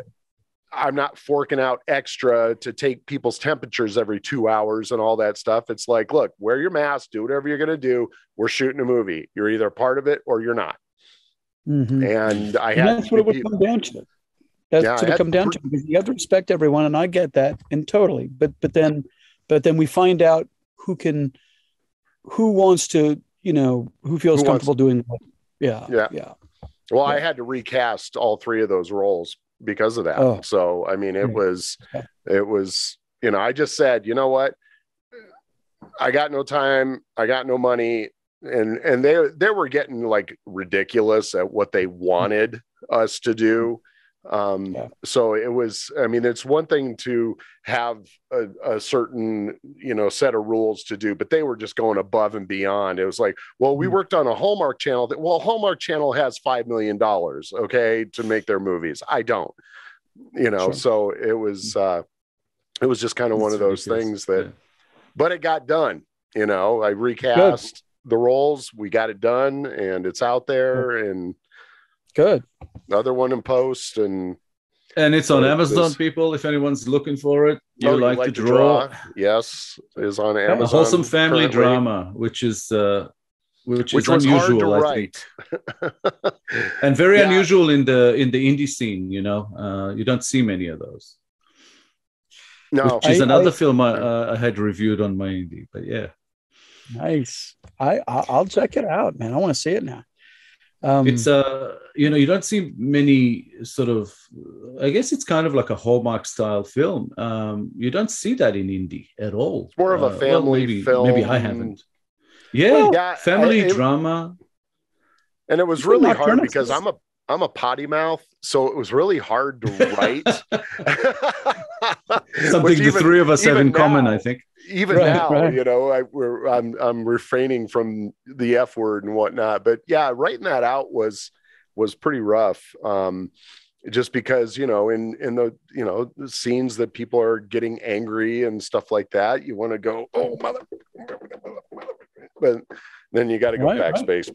I'm not forking out extra to take people's temperatures every 2 hours and all that stuff. It's like, look, wear your mask, do whatever you're gonna do. We're shooting a movie. You're either a part of it or you're not. Mm-hmm. And that's what it would come down to. That's what it come down to, because you have to respect everyone, and I get that, and totally. But then we find out who wants to, who feels comfortable doing what. Yeah. Well, I had to recast all 3 of those roles because of that. Oh. So, I mean, it was, I just said, you know what? I got no time. I got no money. And they were getting like ridiculous at what they wanted us to do. So it was, I mean, it's one thing to have a certain, set of rules to do, but they were just going above and beyond. It was like, well, we worked on a Hallmark channel Hallmark channel has $5 million, okay, to make their movies. I don't, sure. So it was just kind of one of those things that, but it got done. I recast the roles, we got it done, and it's out there, and good. Other one in post, and it's on Amazon. People, if anyone's looking for it, you like to draw. Yes, is on Amazon. A wholesome family drama, which is unusual to write, and very unusual in the indie scene. You don't see many of those. No, which is another film I had reviewed on my indie. But yeah, nice. I'll check it out, man. I want to see it now. It's you don't see many sort of, I guess it's kind of like a Hallmark style film. You don't see that in indie at all. It's more of a family film. Maybe I haven't. Family drama. And it was really hard because I'm a potty mouth, so it was really hard to write. Something the 3 of us have in common, I think. Even now, I'm refraining from the F word and whatnot, but yeah, writing that out was pretty rough. Just because, in the, the scenes that people are getting angry and stuff like that, you want to go, oh, mother, but then you got to go backspace.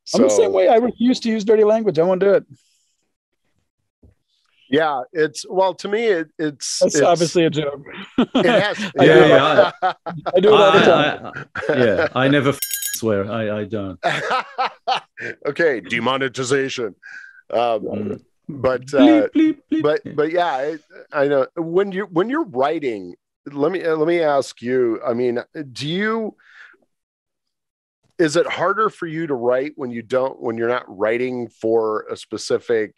So, I'm the same way. I refuse to use dirty language. I won't do it. Yeah, to me, it's obviously a joke. It has, I do it all the time. I never swear. I don't. Okay, demonetization. But yeah, I know when you're writing. Let me ask you. I mean, is it harder for you to write when you're not writing for a specific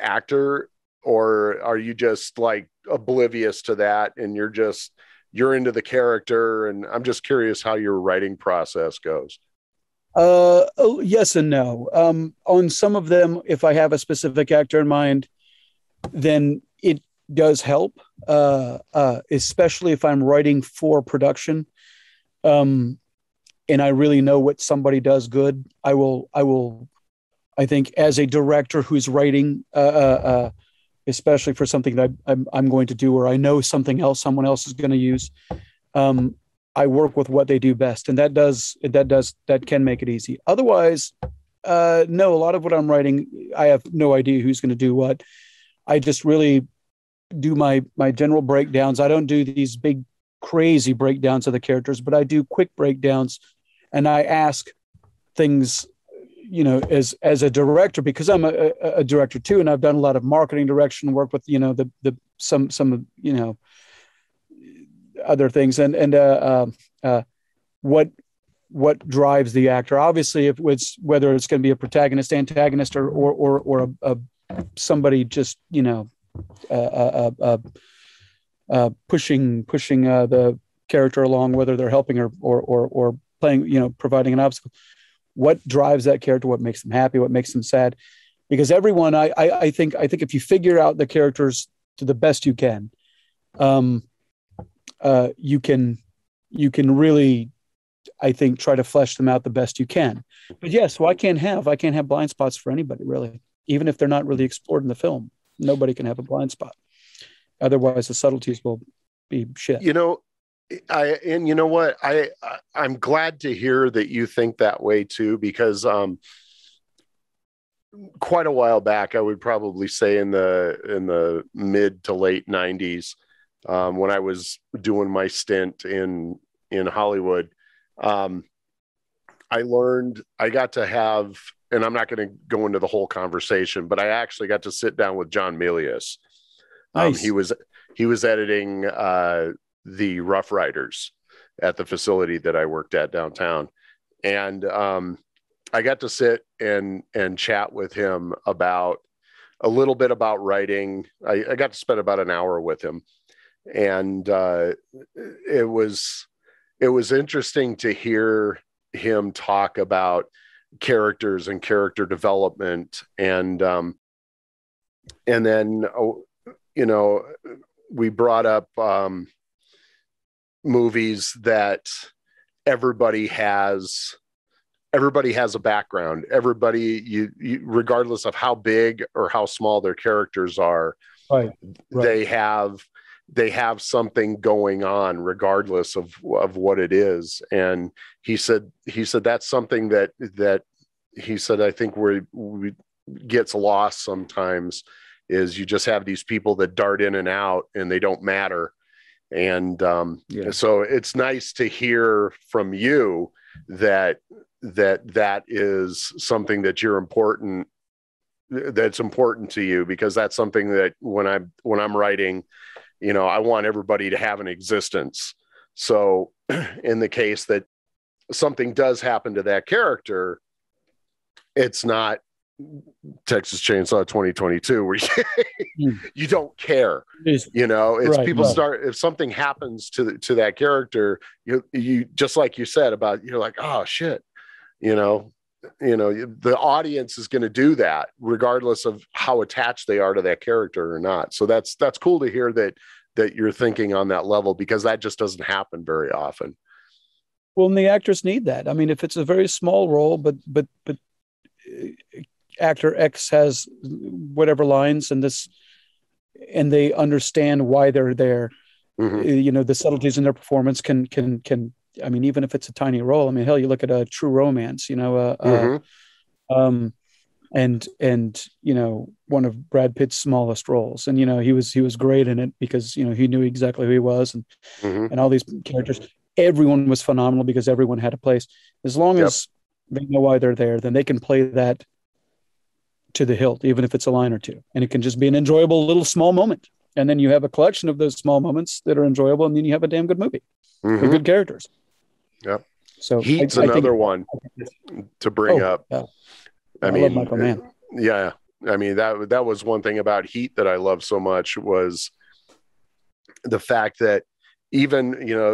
actor, or are you just like oblivious to that and you're into the character? And I'm just curious how your writing process goes. Yes and no. On some of them, if I have a specific actor in mind, then it does help, especially if I'm writing for production. And I really know what somebody does good. I think as a director who's writing, especially for something that I'm going to do, or I know something else someone else is going to use, I work with what they do best, and that can make it easy. Otherwise, no, a lot of what I'm writing, I have no idea who's going to do what. I just really do my general breakdowns. I don't do these big crazy breakdowns of the characters, but I do quick breakdowns, and I ask things, as a director, because I'm a director too, and I've done a lot of marketing direction work with some other things, and what drives the actor. Obviously, if it's whether it's going to be a protagonist, antagonist, or a somebody just pushing the character along, whether they're helping or playing, providing an obstacle. What drives that character? What makes them happy? What makes them sad? Because everyone, I think if you figure out the characters to the best you can, you can really, I think, try to flesh them out the best you can. But yes, I can't have blind spots for anybody, really, even if they're not really explored in the film. Nobody can have a blind spot. Otherwise, the subtleties will be shit. I'm glad to hear that you think that way too, because quite a while back, I would probably say in the mid to late 90s, when I was doing my stint in Hollywood, I got to have, and I'm not going to go into the whole conversation, but I actually got to sit down with John Milius. Nice. He was editing the Rough Riders at the facility that I worked at downtown. And I got to sit and chat with him about a little bit about writing. I got to spend about an hour with him. And it was interesting to hear him talk about characters and character development. And then, we brought up movies that everybody has a background. Everybody, you regardless of how big or how small their characters are, right. they have something going on regardless of what it is. And he said that's something that he said, I think we gets lost sometimes, is you just have these people that dart in and out and they don't matter. And so it's nice to hear from you that is something that that's important to you, because that's something that when I'm writing, I want everybody to have an existence. So in the case that something does happen to that character, it's not Texas Chainsaw 2022 where you don't care. It's right, people right. Start, if something happens to that character, you just like you said about, you're like, oh shit, the audience is going to do that regardless of how attached they are to that character or not. So that's cool to hear that you're thinking on that level, because that just doesn't happen very often. Well, and the actors need that. I mean, if it's a very small role, but actor X has whatever lines and they understand why they're there. Mm-hmm. The subtleties in their performance can, I mean, even if it's a tiny role, I mean, hell, you look at a True Romance, mm-hmm. And one of Brad Pitt's smallest roles, and he was great in it because he knew exactly who he was, and mm-hmm. and all these characters, everyone was phenomenal because everyone had a place. As long as they know why they're there, then they can play that to the hilt, even if it's a line or two, and it can just be an enjoyable little small moment. And then you have a collection of those small moments that are enjoyable, and then you have a damn good movie mm-hmm. with good characters. Yep. So Heat's another one to bring up. Yeah. I mean, love Michael Mann. Yeah. I mean, that was one thing about Heat that I love so much, was the fact that even,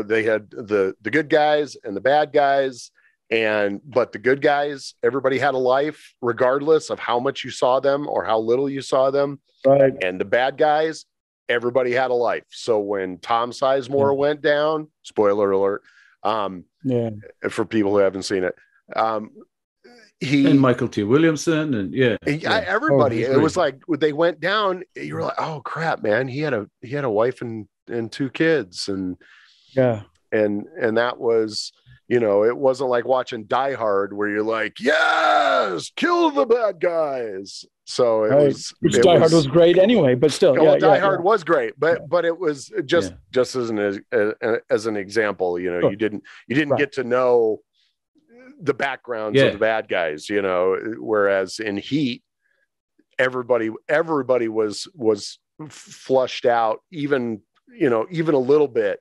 they had the good guys and the bad guys, but the good guys, everybody had a life regardless of how much you saw them or how little you saw them. Right. And the bad guys, everybody had a life. So when Tom Sizemore went down, spoiler alert, for people who haven't seen it, and Michael T. Williamson and everybody. It was like they went down. You were like, oh crap, man! He had a wife and two kids, and that was, You know, it wasn't like watching Die Hard where you're like, yes, kill the bad guys. So it was, which Die Hard was great anyway, but still, Die Hard was great, but it was just as an example, you know, sure. you didn't get to know the backgrounds of the bad guys, you know, whereas in Heat, everybody was flushed out, even a little bit,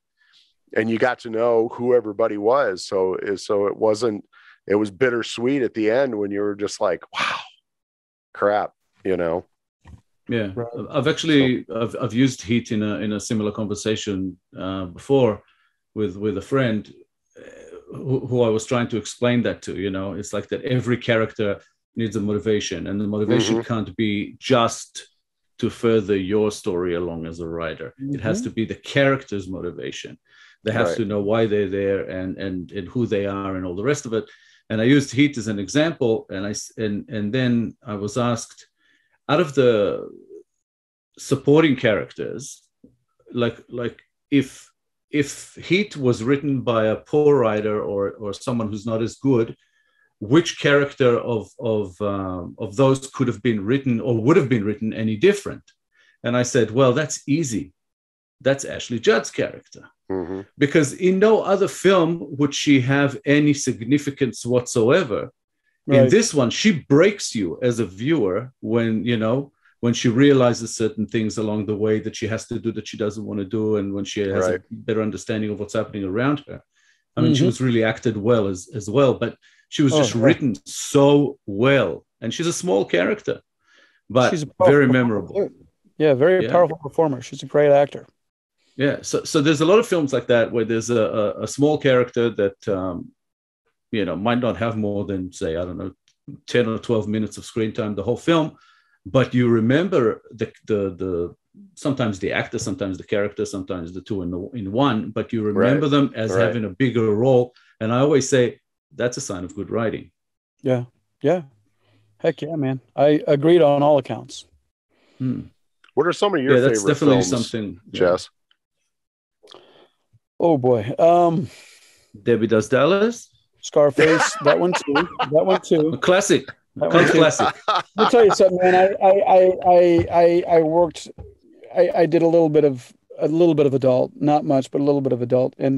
and you got to know who everybody was. So it was bittersweet at the end when you were just like, wow, crap, you know. Yeah, I've actually I've used Heat in a similar conversation before with a friend who I was trying to explain that to. You know, it's like that every character needs a motivation, and the motivation can't be just to further your story along as a writer. It has to be the character's motivation. They have to know why they're there and who they are and all the rest of it. And I used Heat as an example, and then I was asked, out of the supporting characters, like if Heat was written by a poor writer or someone who's not as good, which character of those could have been written or would have been written any different? And I said, well, that's easy. That's Ashley Judd's character. Because in no other film would she have any significance whatsoever. In this one, she breaks you as a viewer when she realizes certain things along the way that she has to do that she doesn't want to do, and when she has a better understanding of what's happening around her. I mean, she was really acted well as well, but she was just written so well. And she's a small character, but she's very memorable. Yeah, very powerful performer. She's a great actor. Yeah, so there's a lot of films like that where there's a small character that might not have more than, say, I don't know, 10 or 12 minutes of screen time the whole film, but you remember the sometimes the actor, sometimes the character, sometimes the two in one, but you remember them as having a bigger role. And I always say that's a sign of good writing. Yeah, heck yeah, man. I agreed on all accounts. What are some of your favorite definitely films, something, Jess? Oh boy, Debbie Does Dallas, Scarface, that one too. A classic. Classic. I'll tell you something, man. I worked. I did a little bit of adult, not much, but a little bit of adult, and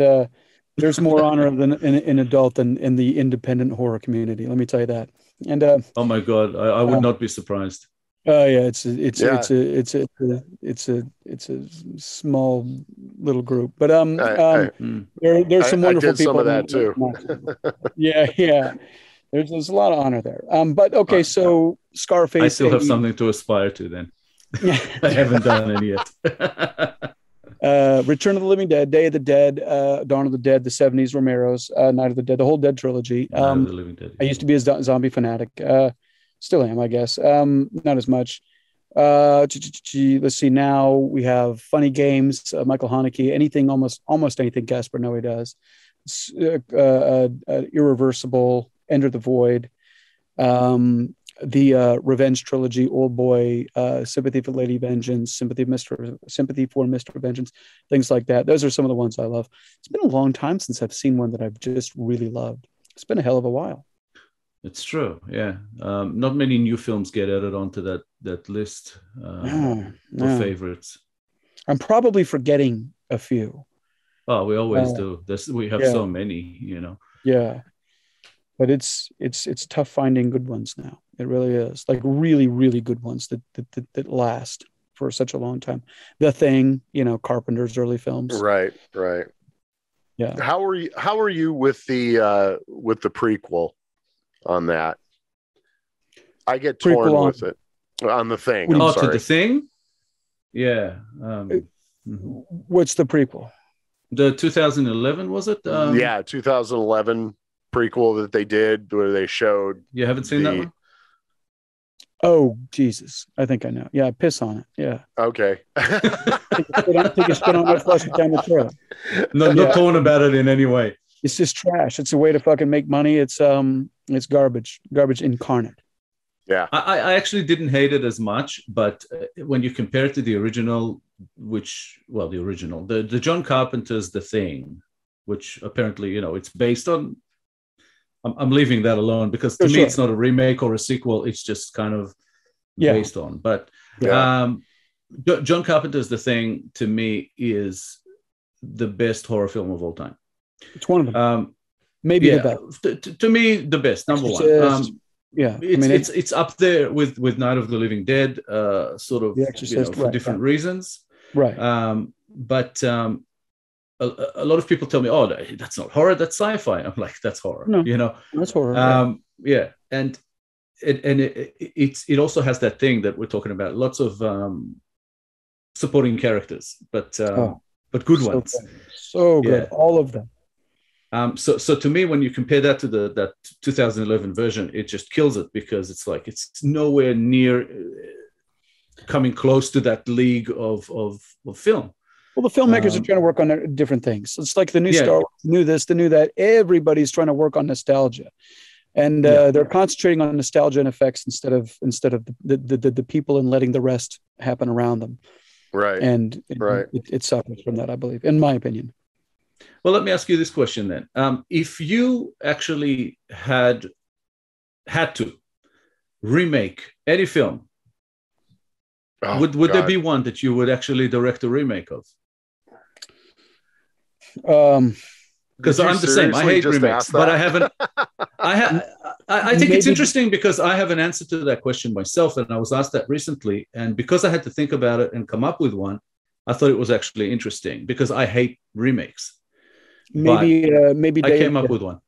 there's more honor in adult than in the independent horror community. Let me tell you that. And oh my God, I would not be surprised. Yeah, it's a small little group, but there's some wonderful people. Some of that too. Yeah. There's a lot of honor there. But okay, so Scarface. I still have something to aspire to then. I haven't done it yet. Return of the Living Dead, Day of the Dead, Dawn of the Dead, the 70s Romero's, Night of the Dead, the whole Dead trilogy. Night of the Living Dead. I used to be a zombie fanatic. Still am, I guess. Not as much. Let's see. Now we have Funny Games, Michael Haneke. Anything, almost anything Gaspar Noé does. Irreversible, Enter the Void, the Revenge trilogy, Old Boy, Sympathy for Lady Vengeance, Sympathy for Mr. Vengeance, things like that. Those are some of the ones I love. It's been a long time since I've seen one that I've just really loved. It's been a hell of a while. It's true, yeah. Not many new films get added onto that list of favorites. I'm probably forgetting a few. Oh, we always do. We have so many, Yeah, but it's tough finding good ones now. It really is. Like really, really good ones that last for such a long time. The Thing, Carpenter's early films. Right. Yeah. How are you with the prequel on that? I get torn with it on The Thing. I'm sorry. To The Thing? Yeah. What's the prequel? The 2011, was it? 2011 prequel that they did where they showed. You haven't seen that one? Oh, Jesus. I think I know. Yeah, piss on it. Yeah. Okay. Take a spit on it, flush it down the toilet. Not torn about it in any way. It's just trash. It's a way to fucking make money. It's garbage incarnate. Yeah. I actually didn't hate it as much, but when you compare it to the original, the John Carpenter's The Thing, which apparently, it's based on. I'm leaving that alone because to me, it's not a remake or a sequel. It's just kind of based on. But John Carpenter's The Thing, to me, is the best horror film of all time. It's one of them. Maybe the best. To me, the best, number one. It's up there with Night of the Living Dead, sort of, The Exorcist, for different reasons. Right. But a lot of people tell me, "Oh, that's not horror, that's sci-fi." I'm like, "That's horror." No, that's horror. Yeah, and it also has that thing that we're talking about. Lots of supporting characters, but good ones. So good, all of them. So to me, when you compare that to that 2011 version, it just kills it because it's like it's nowhere near coming close to that league of film. Well, the filmmakers are trying to work on different things. It's like the new Star Wars, the new this, the new that. Everybody's trying to work on nostalgia, and they're concentrating on nostalgia and effects instead of the people and letting the rest happen around them. Right. And it suffers from that, I believe, in my opinion. Well, let me ask you this question then. If you actually had to remake any film, would there be one that you would actually direct a remake of? Because I'm the same. I hate remakes, but I haven't. I think it's interesting because I have an answer to that question myself, and I was asked that recently. And because I had to think about it and come up with one, I thought it was actually interesting because I hate remakes. Maybe I came up with one.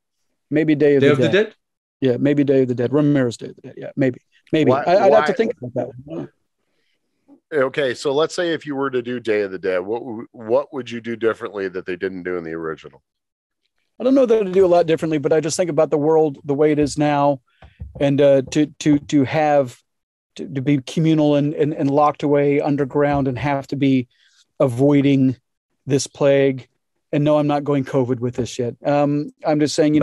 Maybe Day of the Dead. Yeah, maybe Day of the Dead. Romero's Day of the Dead. Yeah, maybe. I'd have to think about that one. Okay, so let's say if you were to do Day of the Dead, what would you do differently that they didn't do in the original? I don't know that I'd do a lot differently, but I just think about the world the way it is now, and to be communal and locked away underground and have to be avoiding this plague. And no, I'm not going COVID with this yet. I'm just saying,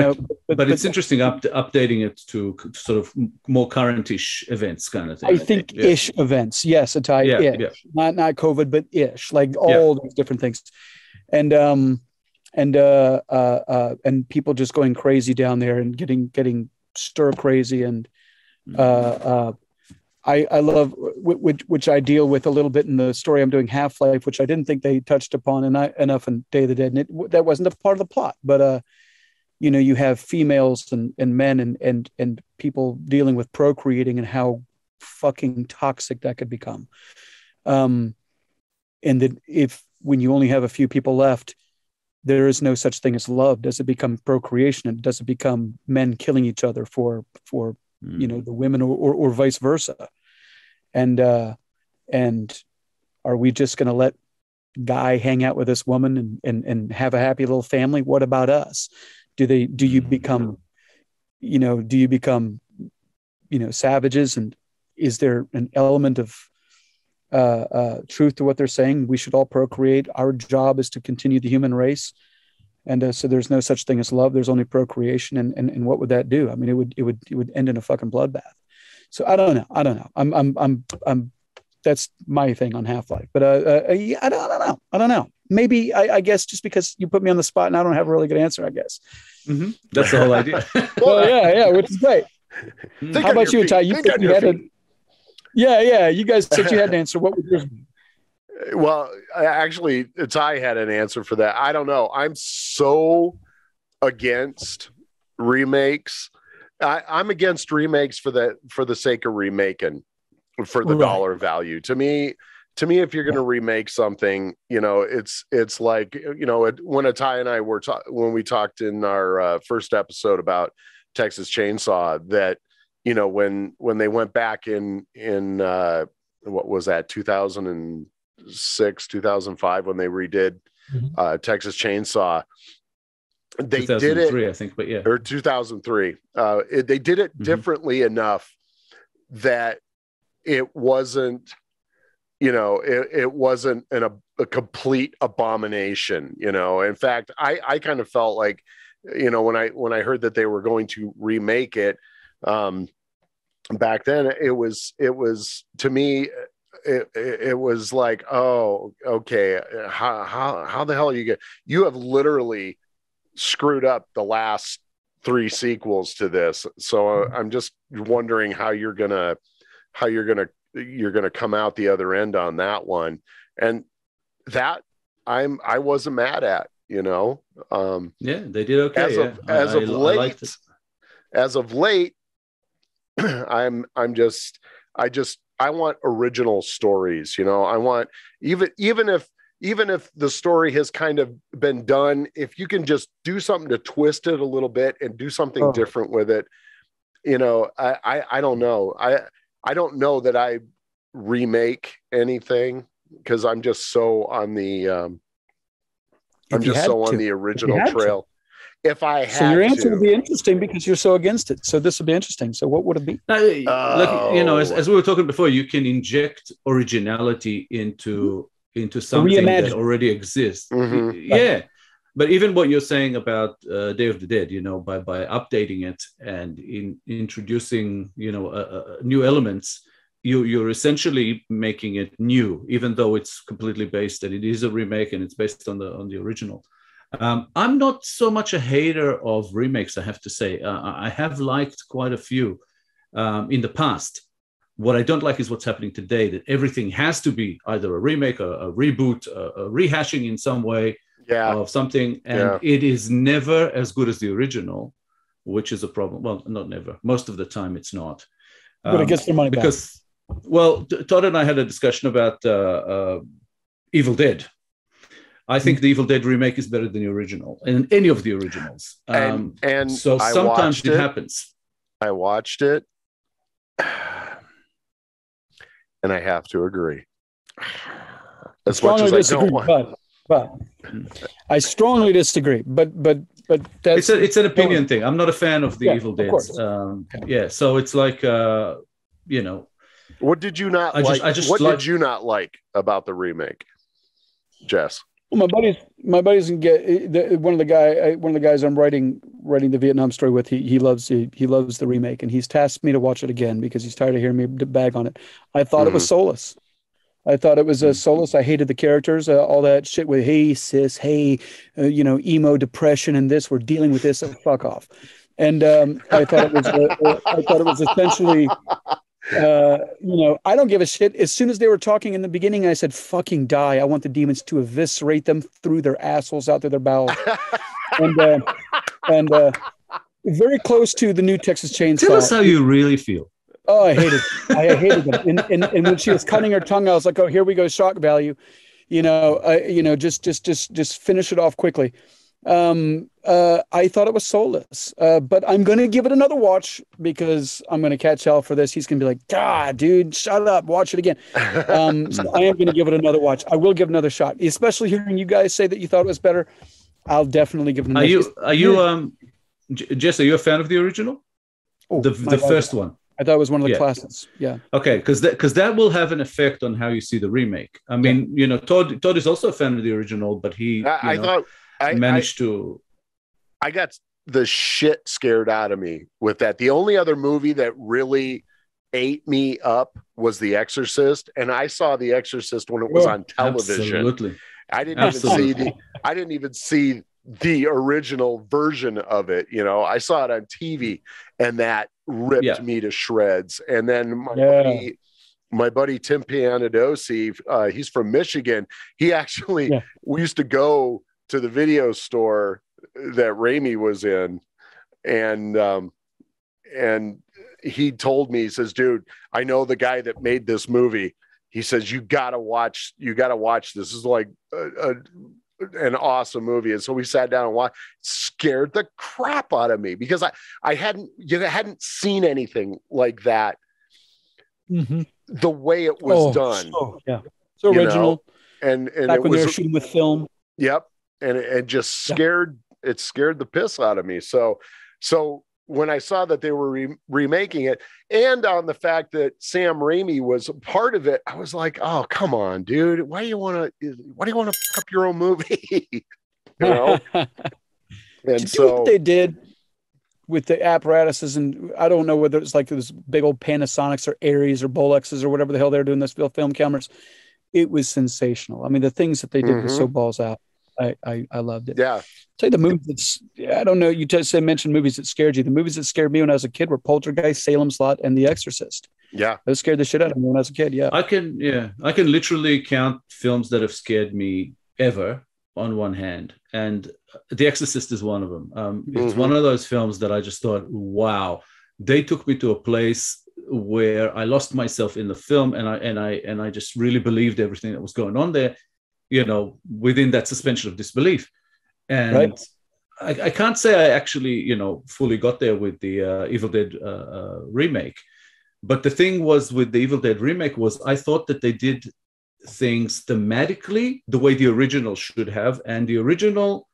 but it's interesting updating it to sort of more current-ish events kind of thing. I think ish events. Yes, ish. Not COVID, but ish, like all these different things. And people just going crazy down there and getting stir crazy. And I love which I deal with a little bit in the story I'm doing, Half-Life, which I didn't think they touched upon enough in Day of the Dead, and that wasn't a part of the plot. But you have females and men and people dealing with procreating and how fucking toxic that could become. And that when you only have a few people left, there is no such thing as love. Does it become procreation? And does it become men killing each other for the women or vice versa? And are we just going to let guy hang out with this woman and have a happy little family? What about us? Do you become savages? And is there an element of truth to what they're saying? We should all procreate. Our job is to continue the human race. And so there's no such thing as love. There's only procreation. And what would that do? I mean, it would end in a fucking bloodbath. So I don't know. I'm that's my thing on Half-Life. But I don't know. Maybe I guess just because you put me on the spot and I don't have a really good answer, I guess. Mm-hmm. That's the whole idea. Well, yeah, which is great. How about you, Ty? You said you had a. Yeah. You guys said you had an answer. What would yours be? Well, actually, Ty had an answer for that. I don't know. I'm so against remakes. I'm against remakes for the sake of remaking, for the dollar value. To me, if you're going to remake something, it's like, when Ty and I were when we talked in our first episode about Texas Chainsaw, that when they went back in what was that, 2006, 2005, when they redid Texas Chainsaw, they did it, I think, but or 2003. They did it differently enough that it wasn't, it wasn't a complete abomination. In fact, I kind of felt like, when I heard that they were going to remake it, back then, it was to me, it was like, oh, okay, how the hell you have literally screwed up the last 3 sequels to this. So I'm just wondering how you're gonna come out the other end on that one. And that I wasn't mad at, you know. Yeah, they did okay. As of late, I want original stories, you know. I want, even if the story has kind of been done, if you can just do something to twist it a little bit and do something different with it, you know. I don't know. I don't know that I remake anything, because I'm just so on the on the original trail. If I had so your answer would be interesting, because you're so against it. So this would be interesting. So what would it be? Like, you know, as we were talking before, you can inject originality into something that already exists. Mm-hmm. Yeah. But even what you're saying about Day of the Dead, you know, by updating it and introducing, you know, new elements, you're essentially making it new, even though it's completely based, and it is a remake and it's based on the original. I'm not so much a hater of remakes, I have to say. I have liked quite a few in the past. What I don't like is what's happening today, that everything has to be either a remake, a reboot, a rehashing in some way of something. And it is never as good as the original, which is a problem. Well, not never. Most of the time it's not. But it gets their money back. Well, Todd and I had a discussion about Evil Dead. I think the Evil Dead remake is better than the original, and any of the originals. And so sometimes it happens. I watched it, and I have to agree. As much as I don't want. But I strongly disagree. But that's it's an opinion thing. I'm not a fan of the Evil Dead. So it's like you know. What did you not like? Did you not like about the remake, Jess? Well, my buddies can get one of the guys I'm writing the Vietnam story with. He loves the remake, and he's tasked me to watch it again because he's tired of hearing me bag on it. I thought it was soulless. I thought it was soulless. I hated the characters, all that shit with hey sis, hey, you know, emo depression and this. We're dealing with this. Fuck off. And I thought it was essentially. You know, I don't give a shit. As soon as they were talking in the beginning, I said, fucking die. I want the demons to eviscerate them through their assholes out to their bowels. and very close to the new Texas Chainsaw. Tell us how you really feel. Oh, I hated it. And when she was cutting her tongue, I was like, oh, here we go. Shock value. You know, just finish it off quickly. I thought it was soulless, but I'm going to give it another watch because I'm going to catch hell for this. He's going to be like, God, dude, shut up. Watch it again. So I am going to give it another watch. I will give another shot, especially hearing you guys say that you thought it was better. I'll definitely give it another shot. Jess, are you a fan of the original? Oh, the first one? I thought it was one of the classics. Yeah. Okay, because that will have an effect on how you see the remake. I mean, you know, Todd is also a fan of the original, but he managed to. I got the shit scared out of me with that. The only other movie that really ate me up was The Exorcist, and I saw The Exorcist when it was on television. Absolutely. I didn't even see the original version of it. You know, I saw it on TV, and that ripped me to shreds. And then my buddy Tim Pianadosi, he's from Michigan. He actually we used to go to the video store that Raimi was in, and he told me, he says, dude, I know the guy that made this movie. He says, you gotta watch this. This is like an awesome movie. And so we sat down and watched. Scared the crap out of me because I hadn't seen anything like that. Mm-hmm. The way it was done. So original. And back when they were shooting with film. Yep. And it just scared the piss out of me. So when I saw that they were remaking it, and on the fact that Sam Raimi was a part of it, I was like, oh, come on, dude. Why do you want to pick up your own movie? You know? And so what they did with the apparatuses, and I don't know whether it's like those big old Panasonics or Aries or Bolexes or whatever the hell they're doing, this film cameras. It was sensational. I mean, the things that they did was so balls out. I loved it. Yeah. Tell you the movie that's, I don't know. You just mentioned movies that scared you. The movies that scared me when I was a kid were Poltergeist, Salem's Lot, and The Exorcist. Yeah. Those scared the shit out of me when I was a kid. Yeah. I can literally count films that have scared me ever on one hand. And The Exorcist is one of them. It's one of those films that I just thought, wow, they took me to a place where I lost myself in the film, and I just really believed everything that was going on there, within that suspension of disbelief. And right. I can't say I actually, fully got there with the Evil Dead remake. But the thing was with the Evil Dead remake was I thought that they did things thematically the way the original should have. And the original,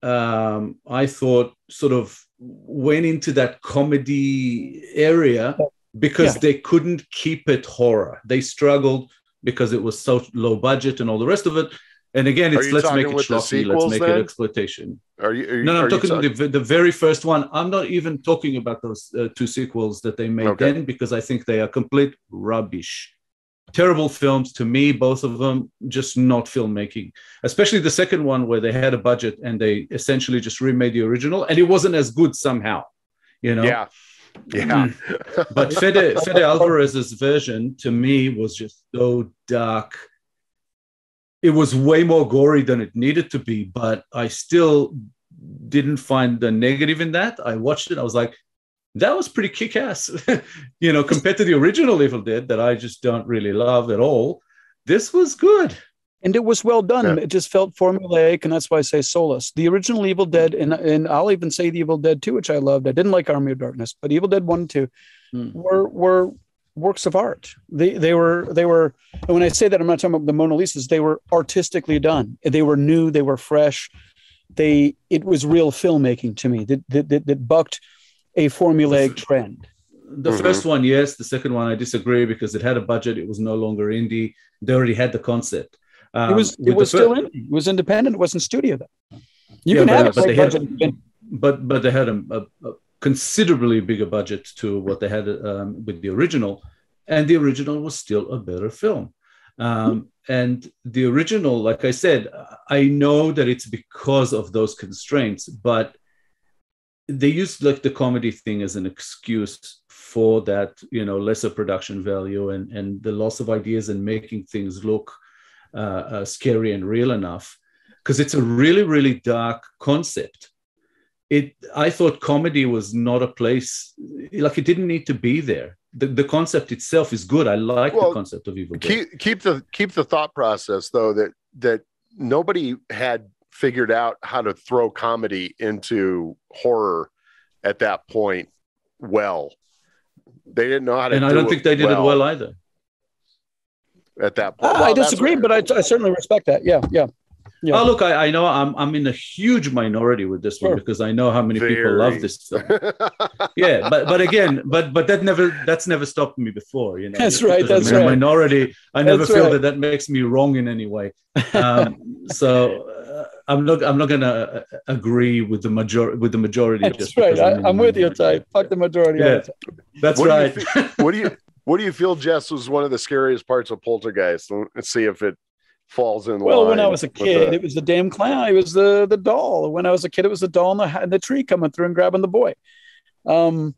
I thought, sort of went into that comedy area because they couldn't keep it horror. They struggled because it was so low budget and all the rest of it. And again, it's let's make it schlocky, let's make it exploitation. I'm talking the very first one. I'm not even talking about those two sequels that they made then, because I think they are complete rubbish. Terrible films to me, both of them, just not filmmaking. Especially the second one where they had a budget and they essentially just remade the original, and it wasn't as good somehow, Yeah. But Fede Alvarez's version to me was just so dark. It was way more gory than it needed to be, but I still didn't find the negative in that. I watched it. I was like, that was pretty kick-ass, compared to the original Evil Dead that I just don't really love at all. This was good. And it was well done. Yeah. It just felt formulaic, and that's why I say soulless. The original Evil Dead, and I'll even say the Evil Dead 2, which I loved. I didn't like Army of Darkness, but Evil Dead 1 and 2 were works of art. They were, and when I say that, I'm not talking about the Mona Lisas. They were artistically done. They were new. They were fresh. It was real filmmaking to me that bucked a formulaic trend. The first one, yes. The second one, I disagree because it had a budget. It was no longer indie. They already had the concept. It was still indie. It was independent. It wasn't studio though. You can have it, but they had a considerably bigger budget to what they had with the original, and the original was still a better film. And the original, like I said, I know that it's because of those constraints, but they used like the comedy thing as an excuse for that, lesser production value and the loss of ideas and making things look scary and real enough, because it's a really, really dark concept. I thought comedy was not a place, like it didn't need to be there. The concept itself is good. I like the concept of Evil Dead. Keep the thought process though that nobody had figured out how to throw comedy into horror at that point. Well, they didn't know how to. And I don't think they did it well either. At that point, I disagree, but I certainly respect that. Yeah. Oh, look, I know I'm in a huge minority with this one because I know how many people love this film. Yeah, but that's never stopped me before. That's right. That's I'm in right. a minority. I never feel that makes me wrong in any way. So I'm not going to agree with the majority. That's right. I'm with you, Ty. Fuck the majority. Yeah, that's right. What do you feel, Jess, was one of the scariest parts of Poltergeist? Let's see if it falls in line. Well, when I was a kid, it was the damn clown. It was the doll. When I was a kid, it was the doll in the tree coming through and grabbing the boy. And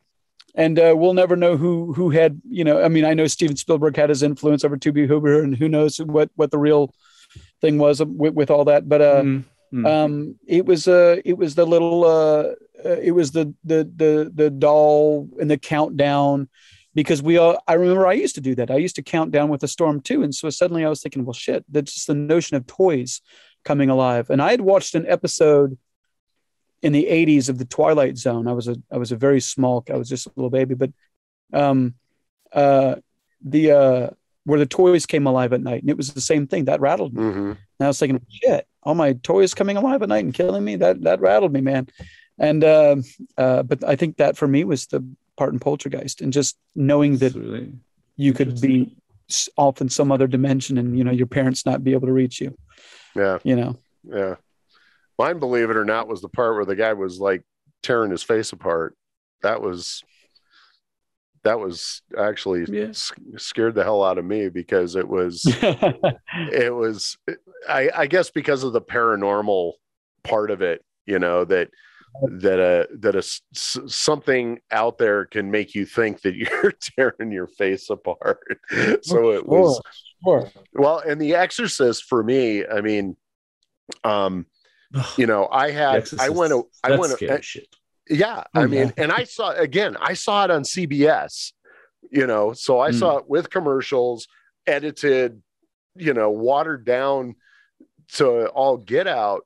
we'll never know who had, I mean, I know Steven Spielberg had his influence over Tobe Hooper, and who knows what the real thing was with all that. But it was the little it was the doll and the countdown. Because I remember I used to do that. I used to count down with a storm too. And so suddenly I was thinking, well, shit, that's just the notion of toys coming alive. And I had watched an episode in the 80s of The Twilight Zone. I was a very small, I was just a little baby, but where the toys came alive at night. And it was the same thing. That rattled me. Mm-hmm. And I was thinking, shit, all my toys coming alive at night and killing me. That rattled me, man. And but I think that for me was the part in Poltergeist, and just knowing that you could be off in some other dimension and your parents not be able to reach you. Yeah. Mine, believe it or not, was the part where the guy was like tearing his face apart. That was that was actually scared the hell out of me, because it was I guess because of the paranormal part of it, that something out there can make you think that you're tearing your face apart. So it was well, and The Exorcist for me, I mean, I went shit. Yeah, I mean, and I saw it on CBS, so I saw it with commercials, edited, watered down to all get out.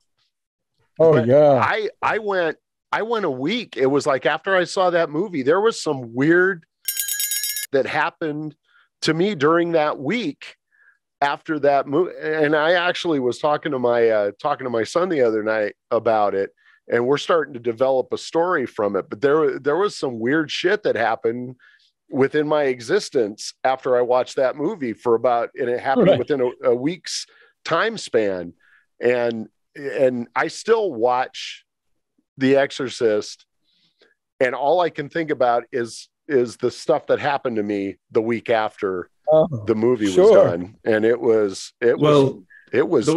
Oh, but yeah. I went a week. It was like after I saw that movie, there was some weird that happened to me during that week after that movie. And I actually was talking to my son the other night about it, and we're starting to develop a story from it. But there was some weird shit that happened within my existence after I watched that movie and it happened within a week's time span. And I still watch The Exorcist, and all I can think about is the stuff that happened to me the week after the movie was done. And it was there was a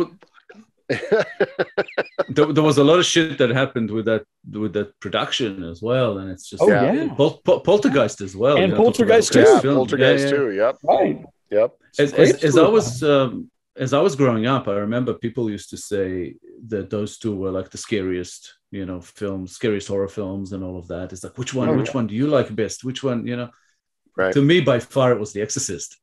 lot of shit that happened with that production as well, and it's just Poltergeist as well, and Poltergeist too. Poltergeist too. Yep. Right. Yep. As I was growing up, I remember people used to say that those two were like the scariest, films, scariest horror films, and all of that. It's like, which one do you like best? Which one, Right. To me, by far, it was The Exorcist.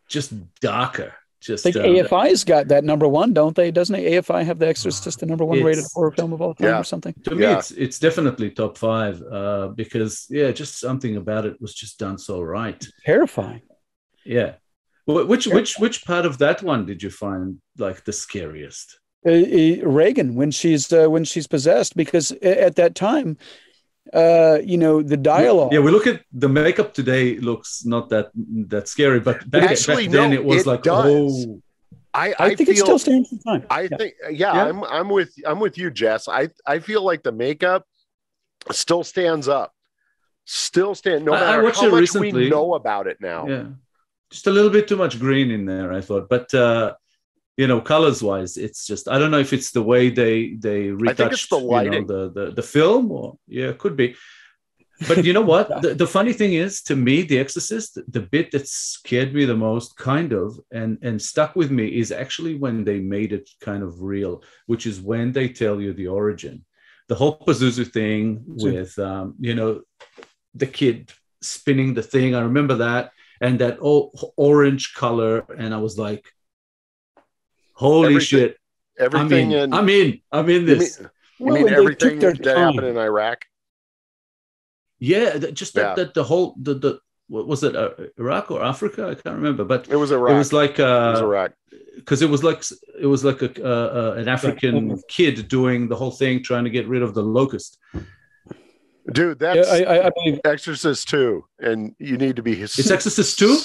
Just darker. Just I think AFI's got that number one, don't they? Doesn't AFI have The Exorcist, the number one rated horror film of all time or something? To me, it's definitely top 5 because just something about it was just done so right. Terrifying. Yeah. Which part of that one did you find like the scariest? Regan, when she's possessed, because at that time, the dialogue. Yeah, we look at the makeup today, looks not that scary, but back then it was like, does. I think it still stands the time. I'm with you, Jess. I feel like the makeup still stands up. No matter how much recently, we know about it now. Yeah. Just a little bit too much green in there, I thought. But colors wise, it's just, I don't know if it's the way they retouched, I think it's the lighting. The film, or could be. But you know what? the funny thing is, to me, The Exorcist, the bit that scared me the most, kind of, and stuck with me, is actually when they made it kind of real, which is when they tell you the origin. The whole Pazuzu thing with, the kid spinning the thing. I remember that. And that orange color. And I was like, holy shit. Everything I'm in this. You mean everything that happened in Iraq? Yeah, that the whole what was it, Iraq or Africa? I can't remember, but it was Iraq. It was like Iraq, because it was like an African kid doing the whole thing, trying to get rid of the locust. Dude, that's I believe Exorcist 2, and you need to be It's Exorcist 2?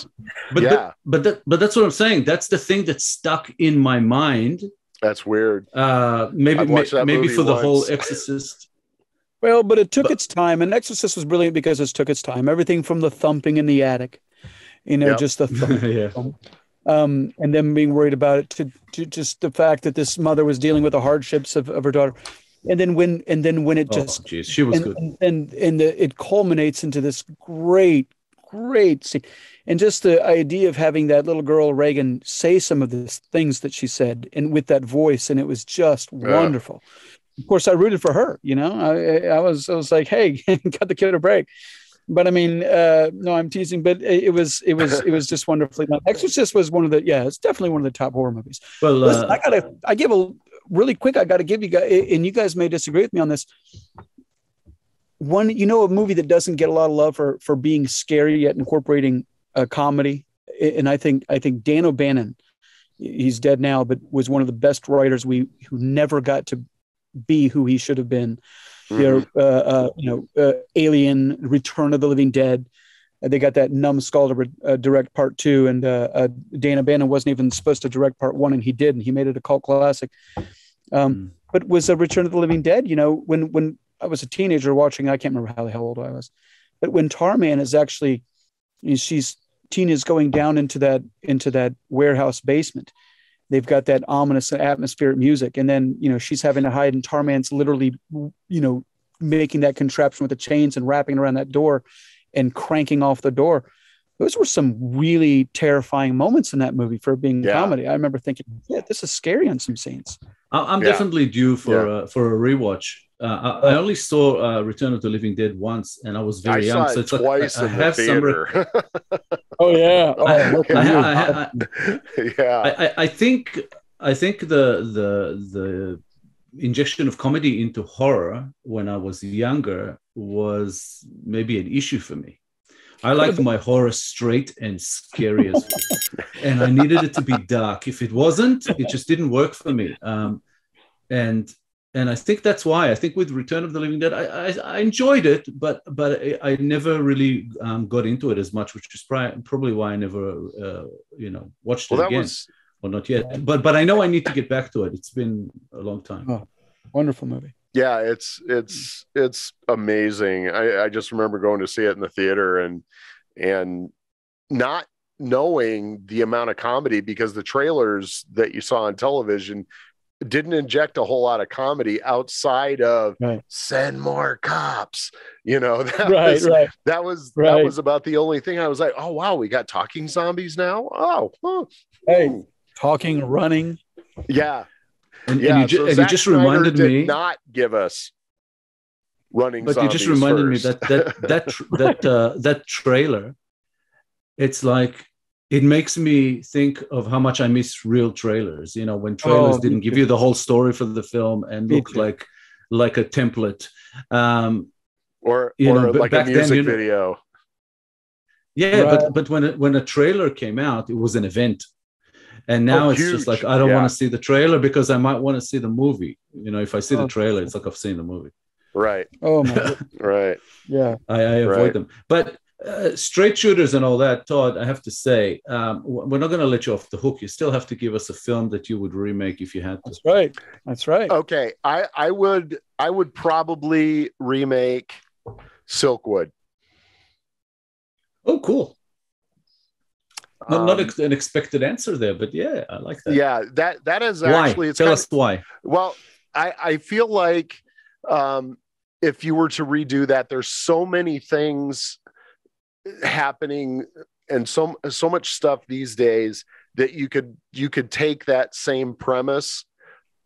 But that's what I'm saying. That's the thing that stuck in my mind. That's weird. Maybe for the whole Exorcist. Well, but it took its time, and Exorcist was brilliant because it took its time. Everything from the thumping in the attic, just the thump. And them being worried about it, to just the fact that this mother was dealing with the hardships of her daughter. And then when it just, she was good. And it culminates into this great scene. And just the idea of having that little girl, Regan, say some of the things that she said, and with that voice, and it was just wonderful. Of course, I rooted for her, I was like, hey, got the kid a break. But I mean, no, I'm teasing, but it was just wonderfully done. Exorcist was it's definitely one of the top horror movies. Well, listen, I got to give you guys, and you guys may disagree with me on this. One, a movie that doesn't get a lot of love for being scary yet incorporating a comedy, and I think Dan O'Bannon, he's dead now, but was one of the best writers who never got to be who he should have been. Alien, Return of the Living Dead. They got that numbskull to direct part 2, and Dan O'Bannon wasn't even supposed to direct part 1, and he did, and he made it a cult classic. But was a Return of the Living Dead, when I was a teenager watching, I can't remember how old I was, But when Tarman is actually, Tina's going down into that warehouse basement. They've got that ominous atmospheric music, and then she's having to hide, and Tarman's literally making that contraption with the chains and wrapping around that door and cranking off the door. Those were some really terrifying moments in that movie for being comedy. I remember thinking, this is scary on some scenes. I'm definitely due for a rewatch. I only saw Return of the Living Dead once, and I was very young. So it's twice in the theater. Oh yeah, I think the injection of comedy into horror when I was younger was maybe an issue for me. I liked my horror straight and scary as well. And I needed it to be dark. If it wasn't, it just didn't work for me. And I think that's why. I think with Return of the Living Dead, I enjoyed it, but I never really got into it as much, which is probably why I never watched it again. Well, not yet. But I know I need to get back to it. It's been a long time. Oh, wonderful movie. Yeah, it's amazing. I just remember going to see it in the theater and not knowing the amount of comedy, because the trailers that you saw on television didn't inject a whole lot of comedy outside of send more cops. That was about the only thing. I was like, oh wow, we got talking zombies now. Talking, running. Yeah. And you just reminded me, did not give us running. But you just reminded me that trailer. It's like, it makes me think of how much I miss real trailers. When trailers didn't give you the whole story for the film and look like a template, or like a music video. Yeah, right. but when a trailer came out, it was an event. And now it's huge. Just like, I don't want to see the trailer because I might want to see the movie. If I see the trailer, it's like I've seen the movie. Right. Oh my. Right. Yeah. I avoid them. But straight shooters and all that, Todd, I have to say, we're not going to let you off the hook. You still have to give us a film that you would remake if you had to. That's right. Okay. I would probably remake Silkwood. Oh, cool. Not an expected answer there, but yeah, I like that. Yeah, that is actually. Tell us why. Well, I feel like if you were to redo that, there's so many things happening and so much stuff these days that you could take that same premise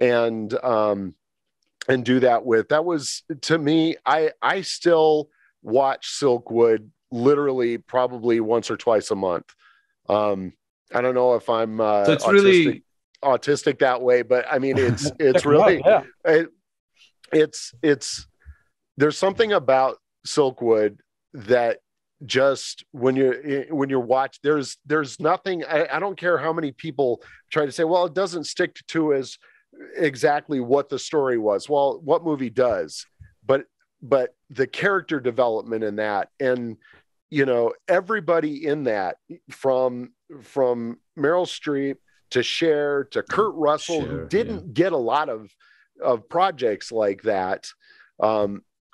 and do that with. That was, to me, I still watch Silkwood literally probably once or twice a month. I don't know if I'm so it's really autistic that way, but I mean, it's really, it's there's something about Silkwood that just when you're watch, there's nothing. I don't care how many people try to say, well, it doesn't stick to as exactly what the story was. Well, what movie does? But the character development in that, and everybody in that, from Meryl Streep to Cher to Kurt Russell, who didn't get a lot of projects like that. I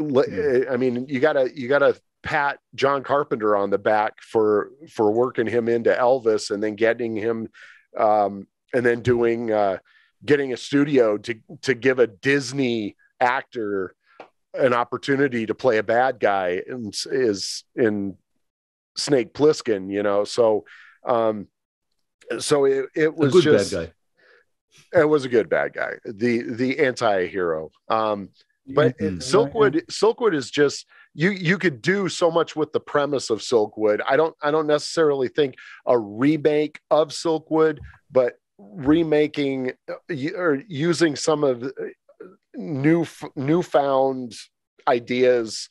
mean, you gotta pat John Carpenter on the back for working him into Elvis, and then getting him, and then doing getting a studio to give a Disney actor an opportunity to play a bad guy is in Snake Plissken, so it was a good just bad guy. It was a good bad guy, the anti-hero. But Silkwood is just, you could do so much with the premise of Silkwood. I don't necessarily think a remake of Silkwood, but remaking or using some of newfound ideas,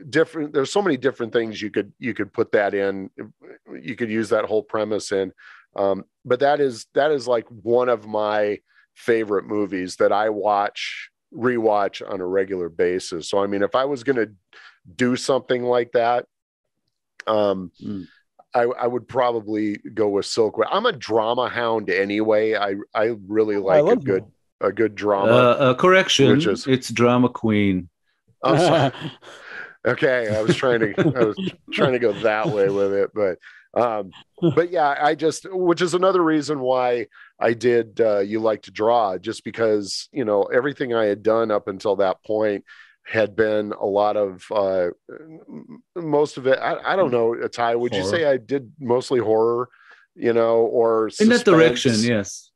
different. There's so many different things you could put that in. You could use that whole premise in. But that is like one of my favorite movies that I rewatch on a regular basis. So I mean, if I was going to do something like that, I would probably go with Silkwood. I'm a drama hound anyway. I really like a good drama. Correction, it's drama queen. I'm sorry. Okay, I was trying to go that way with it, but yeah, which is another reason why I did You Like to Draw, just because, you know, everything I had done up until that point had been a lot of most of it. I don't know, Ty, would horror. You say I did mostly horror, you know, or suspense? In that direction? Yes.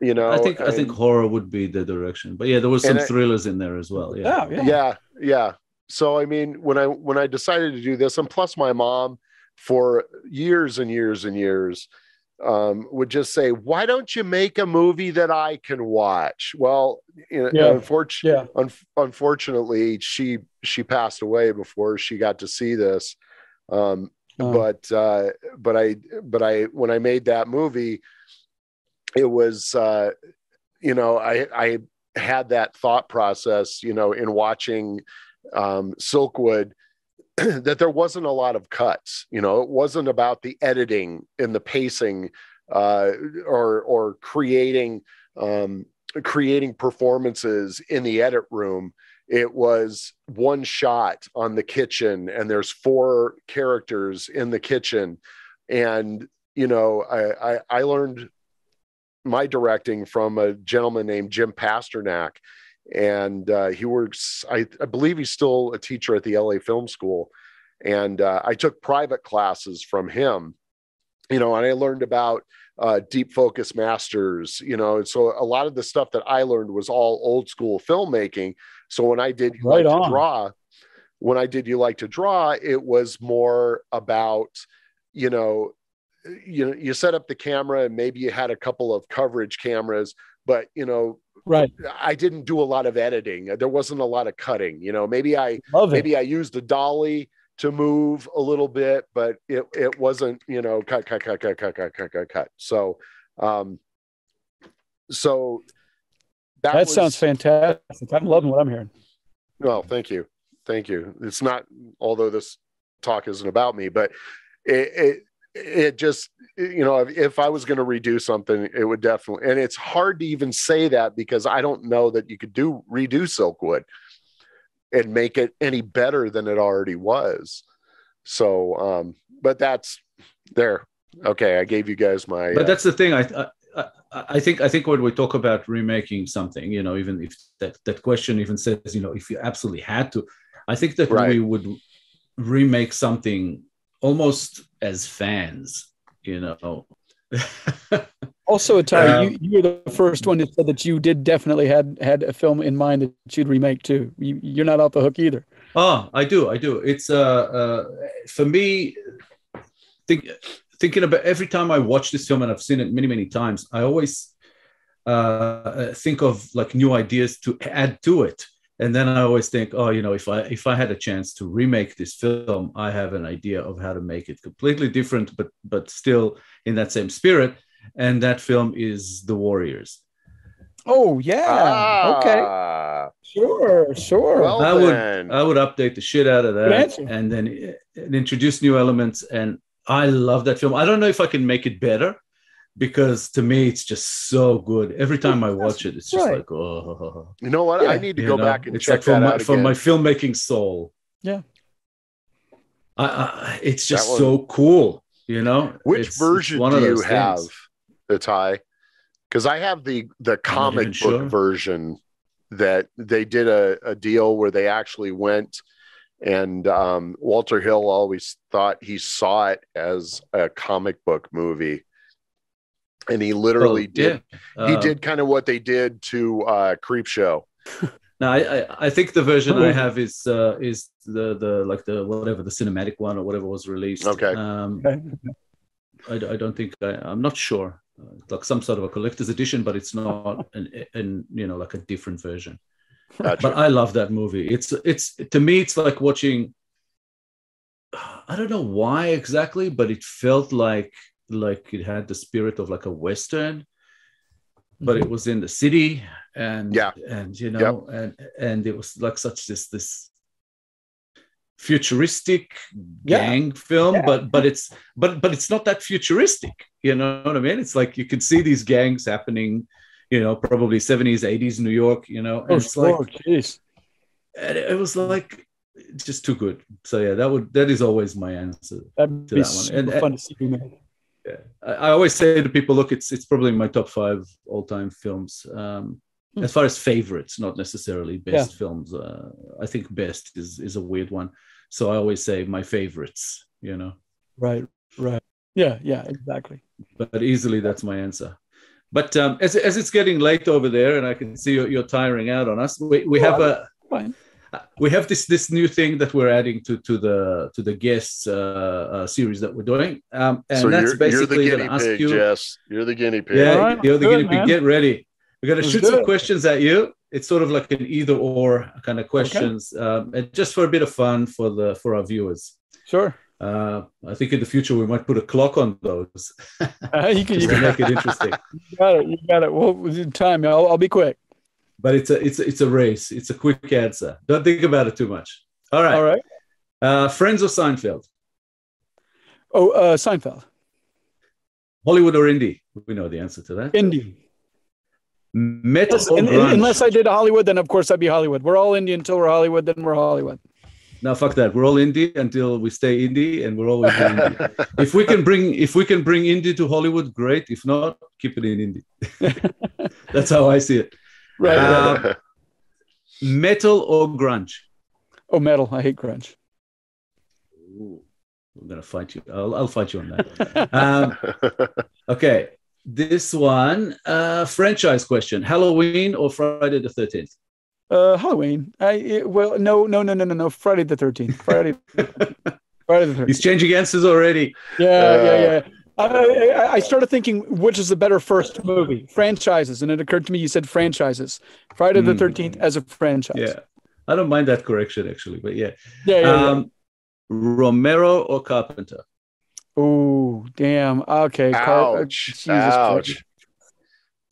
You know, I think horror would be the direction, but yeah, there was some thrillers in there as well. Yeah. So I mean, when I decided to do this, and plus my mom for years and years and years would just say, "Why don't you make a movie that I can watch?" Well, you know, unfortunately, she passed away before she got to see this. But when I made that movie, it was you know, I had that thought process, you know, in watching Silkwood, that there wasn't a lot of cuts. You know, it wasn't about the editing and the pacing or creating performances in the edit room. It was one shot on the kitchen, and there's 4 characters in the kitchen. And, you know, I learned my directing from a gentleman named Jim Pasternak. And he works, I believe he's still a teacher at the LA Film School. And I took private classes from him, you know, and I learned about deep focus masters, you know. And so a lot of the stuff that I learned was all old school filmmaking. So when I did You Like to Draw, it was more about, you know, you set up the camera and maybe you had a couple of coverage cameras, but, you know, right. I didn't do a lot of editing. There wasn't a lot of cutting, you know. Maybe I used a dolly to move a little bit, but it wasn't, you know, cut. So, so that sounds fantastic. I'm loving what I'm hearing. Well, thank you. It's not, although this talk isn't about me, but it just, you know, if I was going to redo something, it would definitely, and it's hard to even say that because I don't know that you could redo Silkwood and make it any better than it already was. So, but that's there. Okay. I gave you guys my, but that's the thing. I think when we talk about remaking something, you know, even if that question even says, you know, if you absolutely had to, I think that we would remake something almost as fans, you know. Also, Ty, you were the first one that said that you did definitely had a film in mind that you'd remake too. You're not off the hook either. Oh, I do. It's for me, thinking about every time I watch this film, and I've seen it many, many times, I always think of like new ideas to add to it. And then I always think, oh, you know, if I had a chance to remake this film, I have an idea of how to make it completely different, but still in that same spirit. And that film is The Warriors. Oh yeah. Okay. Sure. Well, I would update the shit out of that and then introduce new elements. And I love that film. I don't know if I can make it better, because to me it's just so good. Every time I watch it, it's just like, oh. You know what? I need to go back and check that out from my filmmaking soul. Yeah. It's just so cool, you know. Which version do you have, Ty? Because I have the comic book version that they did a deal where they actually went, and Walter Hill always thought he saw it as a comic book movie. And he literally did. He did kind of what they did to Creepshow. Now, I think the version I have is the whatever, the cinematic one or whatever was released. Okay. I don't think I'm not sure. Like some sort of a collector's edition, but it's not an you know, like a different version. Gotcha. But I love that movie. It's to me, it's like watching. I don't know why exactly, but it felt like it had the spirit of like a Western, but it was in the city, and you know, and it was like such this futuristic gang film, but it's not that futuristic, you know what I mean? It's like you could see these gangs happening, you know, probably 70s, 80s New York, you know, and it's like, geez. and it was like, just too good. So yeah, that is always my answer That'd to be that one. And fun to see, man. Yeah, I always say to people, look, it's probably my top 5 all-time films. As far as favorites, not necessarily best films. I think best is a weird one. So I always say my favorites, you know. Right. Yeah, exactly. But easily that's my answer. But as it's getting late over there, and I can see you're tiring out on us, we have this new thing that we're adding to the guests series that we're doing, and so that's basically going to ask you. Jess. You're the guinea pig. Yeah, right, you're the guinea pig. Get ready. We're going to shoot some questions at you. It's sort of like an either or kind of questions, and just for a bit of fun for our viewers. Sure. I think in the future we might put a clock on those. You can make it interesting. You got it. Well, time. I'll be quick. But it's a race. It's a quick answer. Don't think about it too much. All right. Friends or Seinfeld? Oh, Seinfeld. Hollywood or indie? We know the answer to that. Indie. Metal or grunge? Unless I did Hollywood, then of course I'd be Hollywood. We're all indie until we're Hollywood, then we're Hollywood. No, fuck that. We're all indie until we stay indie, and we're always indie. If we can bring indie to Hollywood, great. If not, keep it in indie. That's how I see it. Right. Metal or grunge? Oh, metal. I hate grunge. Ooh, I'm gonna fight you. I'll fight you on that. Okay, this one, franchise question: Halloween or Friday the 13th? Halloween. No. Friday the 13th. Friday the 13th. He's changing answers already. Yeah. I started thinking which is the better first movie, franchises, and it occurred to me you said franchises. Friday the 13th as a franchise. Yeah, I don't mind that correction actually, but yeah. Yeah. Romero or Carpenter? Oh, damn. Okay. Ouch. Jesus Christ.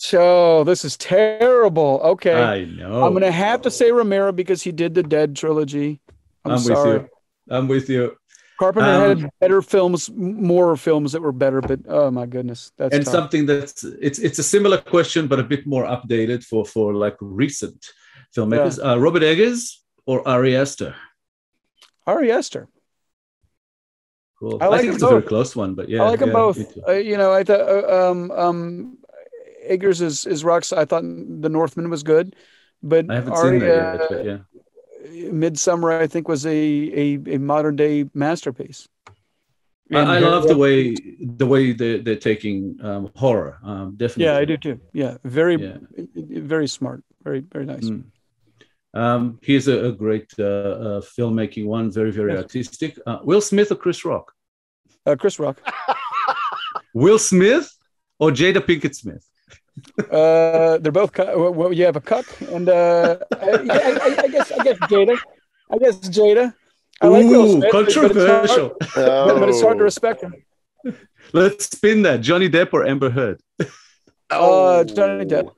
So this is terrible. Okay. I know. I'm going to have to say Romero because he did the Dead trilogy. I'm sorry. I'm with you. Carpenter had better films, more films that were better, but oh my goodness. That's and tough. Something that's it's a similar question, but a bit more updated for like recent filmmakers. Yeah. Robert Eggers or Ari Aster? Ari Aster. Cool. I think it's a very close one, but yeah. I like them both. I thought Eggers is rocks. I thought The Northman was good, but I haven't seen that yet. But yeah, Midsummer I think was a modern day masterpiece. I love the way they're taking horror. Definitely. Yeah, I do too. Yeah, very smart. Very very nice. Here's a great filmmaking one. Very very artistic. Will Smith or Chris Rock? Chris Rock. Will Smith or Jada Pinkett Smith? They're both. Well, you have a cuck, and I guess Jada. I guess Jada. I like Will Smith, controversial. But it's hard to respect him. Let's spin that. Johnny Depp or Amber Heard? Johnny Depp.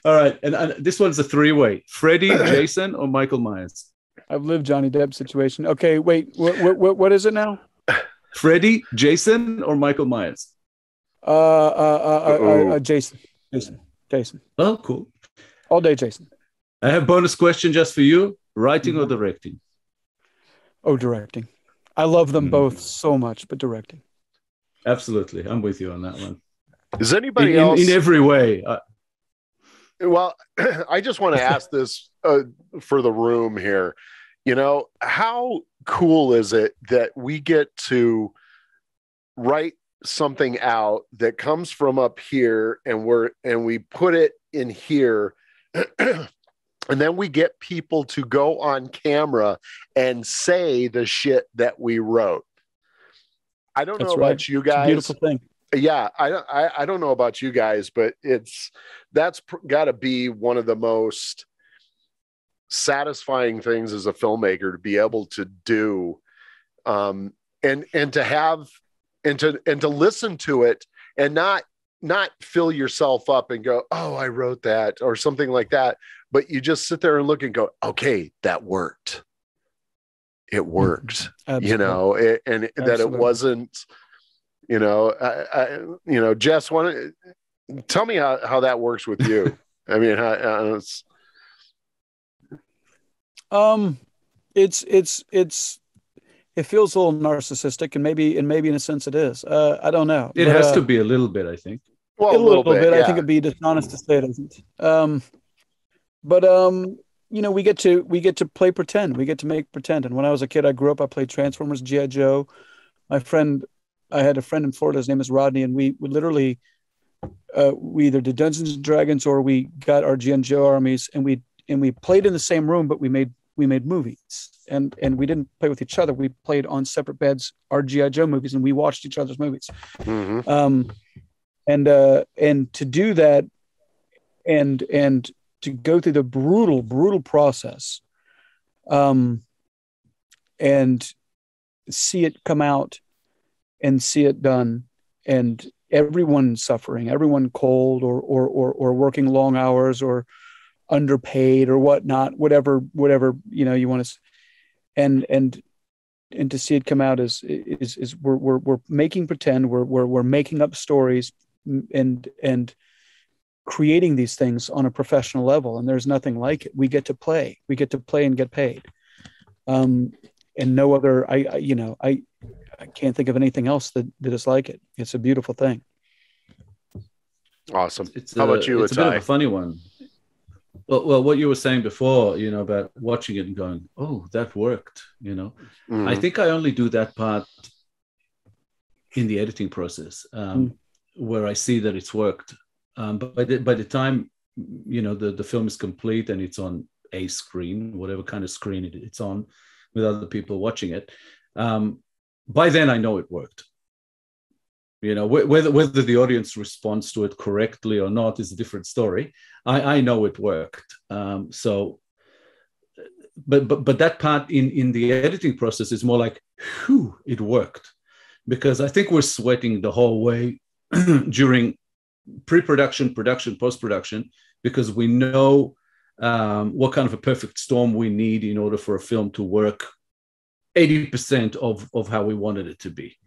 All right, and this one's a three-way: Freddy, Jason, or Michael Myers. I've lived Johnny Depp's situation. Okay, wait. What is it now? Freddy, Jason, or Michael Myers? Jason. Oh, cool. All day, Jason. I have a bonus question just for you: writing or directing? Oh, directing. I love them both so much, but directing. Absolutely, I'm with you on that one. Is anybody else in every way? Well, I just want to ask this for the room here. How cool is it that we get to write something out that comes from up here and we put it in here and then we get people to go on camera and say the shit that we wrote. I don't know about you guys. It's a beautiful thing. Yeah, I don't know about you guys, but that's got to be one of the most satisfying things as a filmmaker to be able to do, and to have and to listen to it and not fill yourself up and go, oh, I wrote that or something like that, but you just sit there and look and go, okay, that worked. It worked. Absolutely. And that it wasn't. Jess, tell me how that works with you. I mean, it feels a little narcissistic, and maybe in a sense it is. I don't know. It has to be a little bit, I think. Well, a little bit. Yeah. I think it'd be dishonest to say it isn't. We get to play pretend. We get to make pretend. And when I was a kid, I grew up. I played Transformers, G.I. Joe. I had a friend in Florida. His name is Rodney, and we would literally we either did Dungeons and Dragons or we got our G.I. Joe armies, and we played in the same room, but we made movies, and we didn't play with each other. We played on separate beds, our G.I. Joe movies, and we watched each other's movies. Mm-hmm. And to do that, and to go through the brutal process, and see it come out, and see it done, and everyone suffering, everyone cold or working long hours or underpaid or whatnot, whatever you want to, and to see it come out is we're making pretend, we're making up stories and creating these things on a professional level, and there's nothing like it. We get to play and get paid, and no other. I can't think of anything else that is like it. It's a beautiful thing. Awesome. How about you? It's a bit of a funny one. Well, what you were saying before, about watching it and going, "Oh, that worked." I think I only do that part in the editing process, where I see that it's worked. But by the time the film is complete and it's on a screen, whatever kind of screen it's on, with other people watching it, by then I know it worked. Whether the audience responds to it correctly or not is a different story. I know it worked. But that part in the editing process is more like, whew, it worked, because I think we're sweating the whole way during pre-production, production, post-production, because we know what kind of a perfect storm we need in order for a film to work 80% of how we wanted it to be.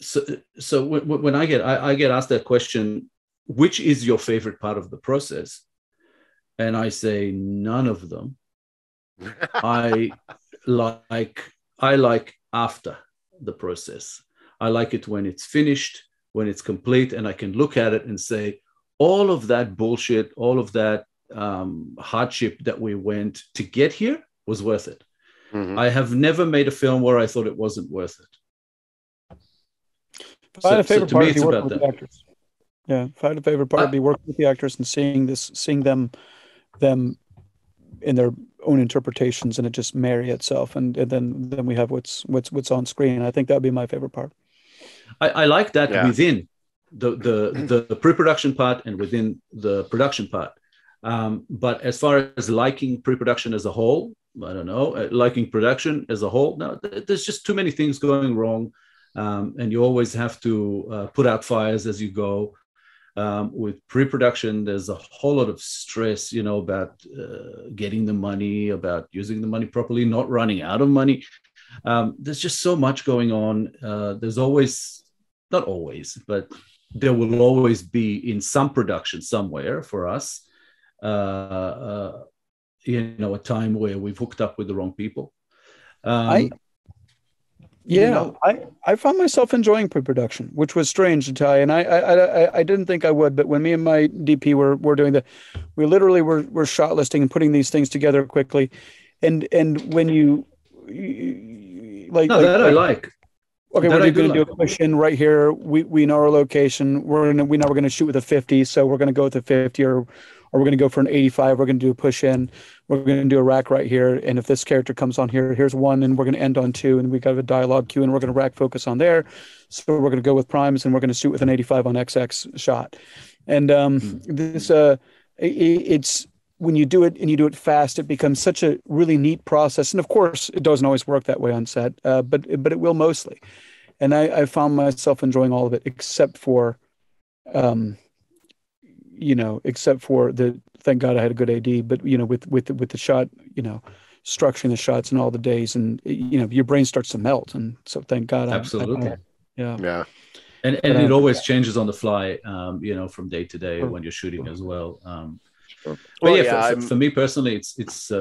So when I get asked that question, which is your favorite part of the process? And I say none of them. I like after the process. I like it when it's finished, when it's complete, and I can look at it and say, all of that bullshit, all of that hardship that we went to get here was worth it. Mm-hmm. I have never made a film where I thought it wasn't worth it. If I had a favorite part, it'd be working with the actors. Yeah, if I had a favorite part, it'd be working with the actors and seeing them in their own interpretations, and it just marry itself, and then we have what's on screen. I think that'd be my favorite part. I like that within the pre-production part and within the production part. But as far as liking pre-production as a whole, I don't know, liking production as a whole, no, there's just too many things going wrong. And you always have to put out fires as you go. With pre-production, there's a whole lot of stress, about getting the money, about using the money properly, not running out of money. There's just so much going on. There's always, not always, but there will always be in some production somewhere for us, a time where we've hooked up with the wrong people. I found myself enjoying pre-production, which was strange to tell you, and I didn't think I would. But when me and my DP were doing we literally were shot listing and putting these things together quickly, and when you like, no, that I like. Okay, we're going to do a push in right here. We know our location. We know we're going to shoot with a 50, so we're going to go with a 50, or we're going to go for an 85. We're going to do a push in. We're going to do a rack right here, and if this character comes on here, here's one, and we're going to end on two, and we got a dialogue cue, and we're going to rack focus on there. So we're going to go with primes, and we're going to shoot with an 85 on XX shot. And it's when you do it and you do it fast, it becomes such a really neat process. And of course, it doesn't always work that way on set, but it will mostly. And I found myself enjoying all of it, except for thank God I had a good AD, but with the shot, structuring the shots and all the days, and your brain starts to melt. And so thank God. Absolutely. Yeah. And it always changes on the fly, from day to day when you're shooting as well. Sure. But well, yeah, for me personally, it's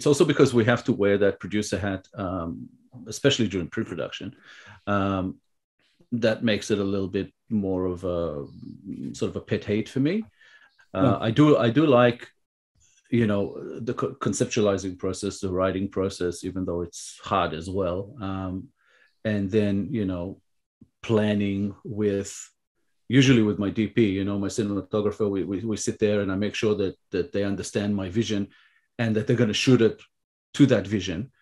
also because we have to wear that producer hat, especially during pre-production. That makes it a little bit more of a sort of a pet hate for me. I do like, the conceptualizing process, the writing process, even though it's hard as well. And then, planning usually with my DP, my cinematographer, we sit there and I make sure that they understand my vision and that they're going to shoot it to that vision,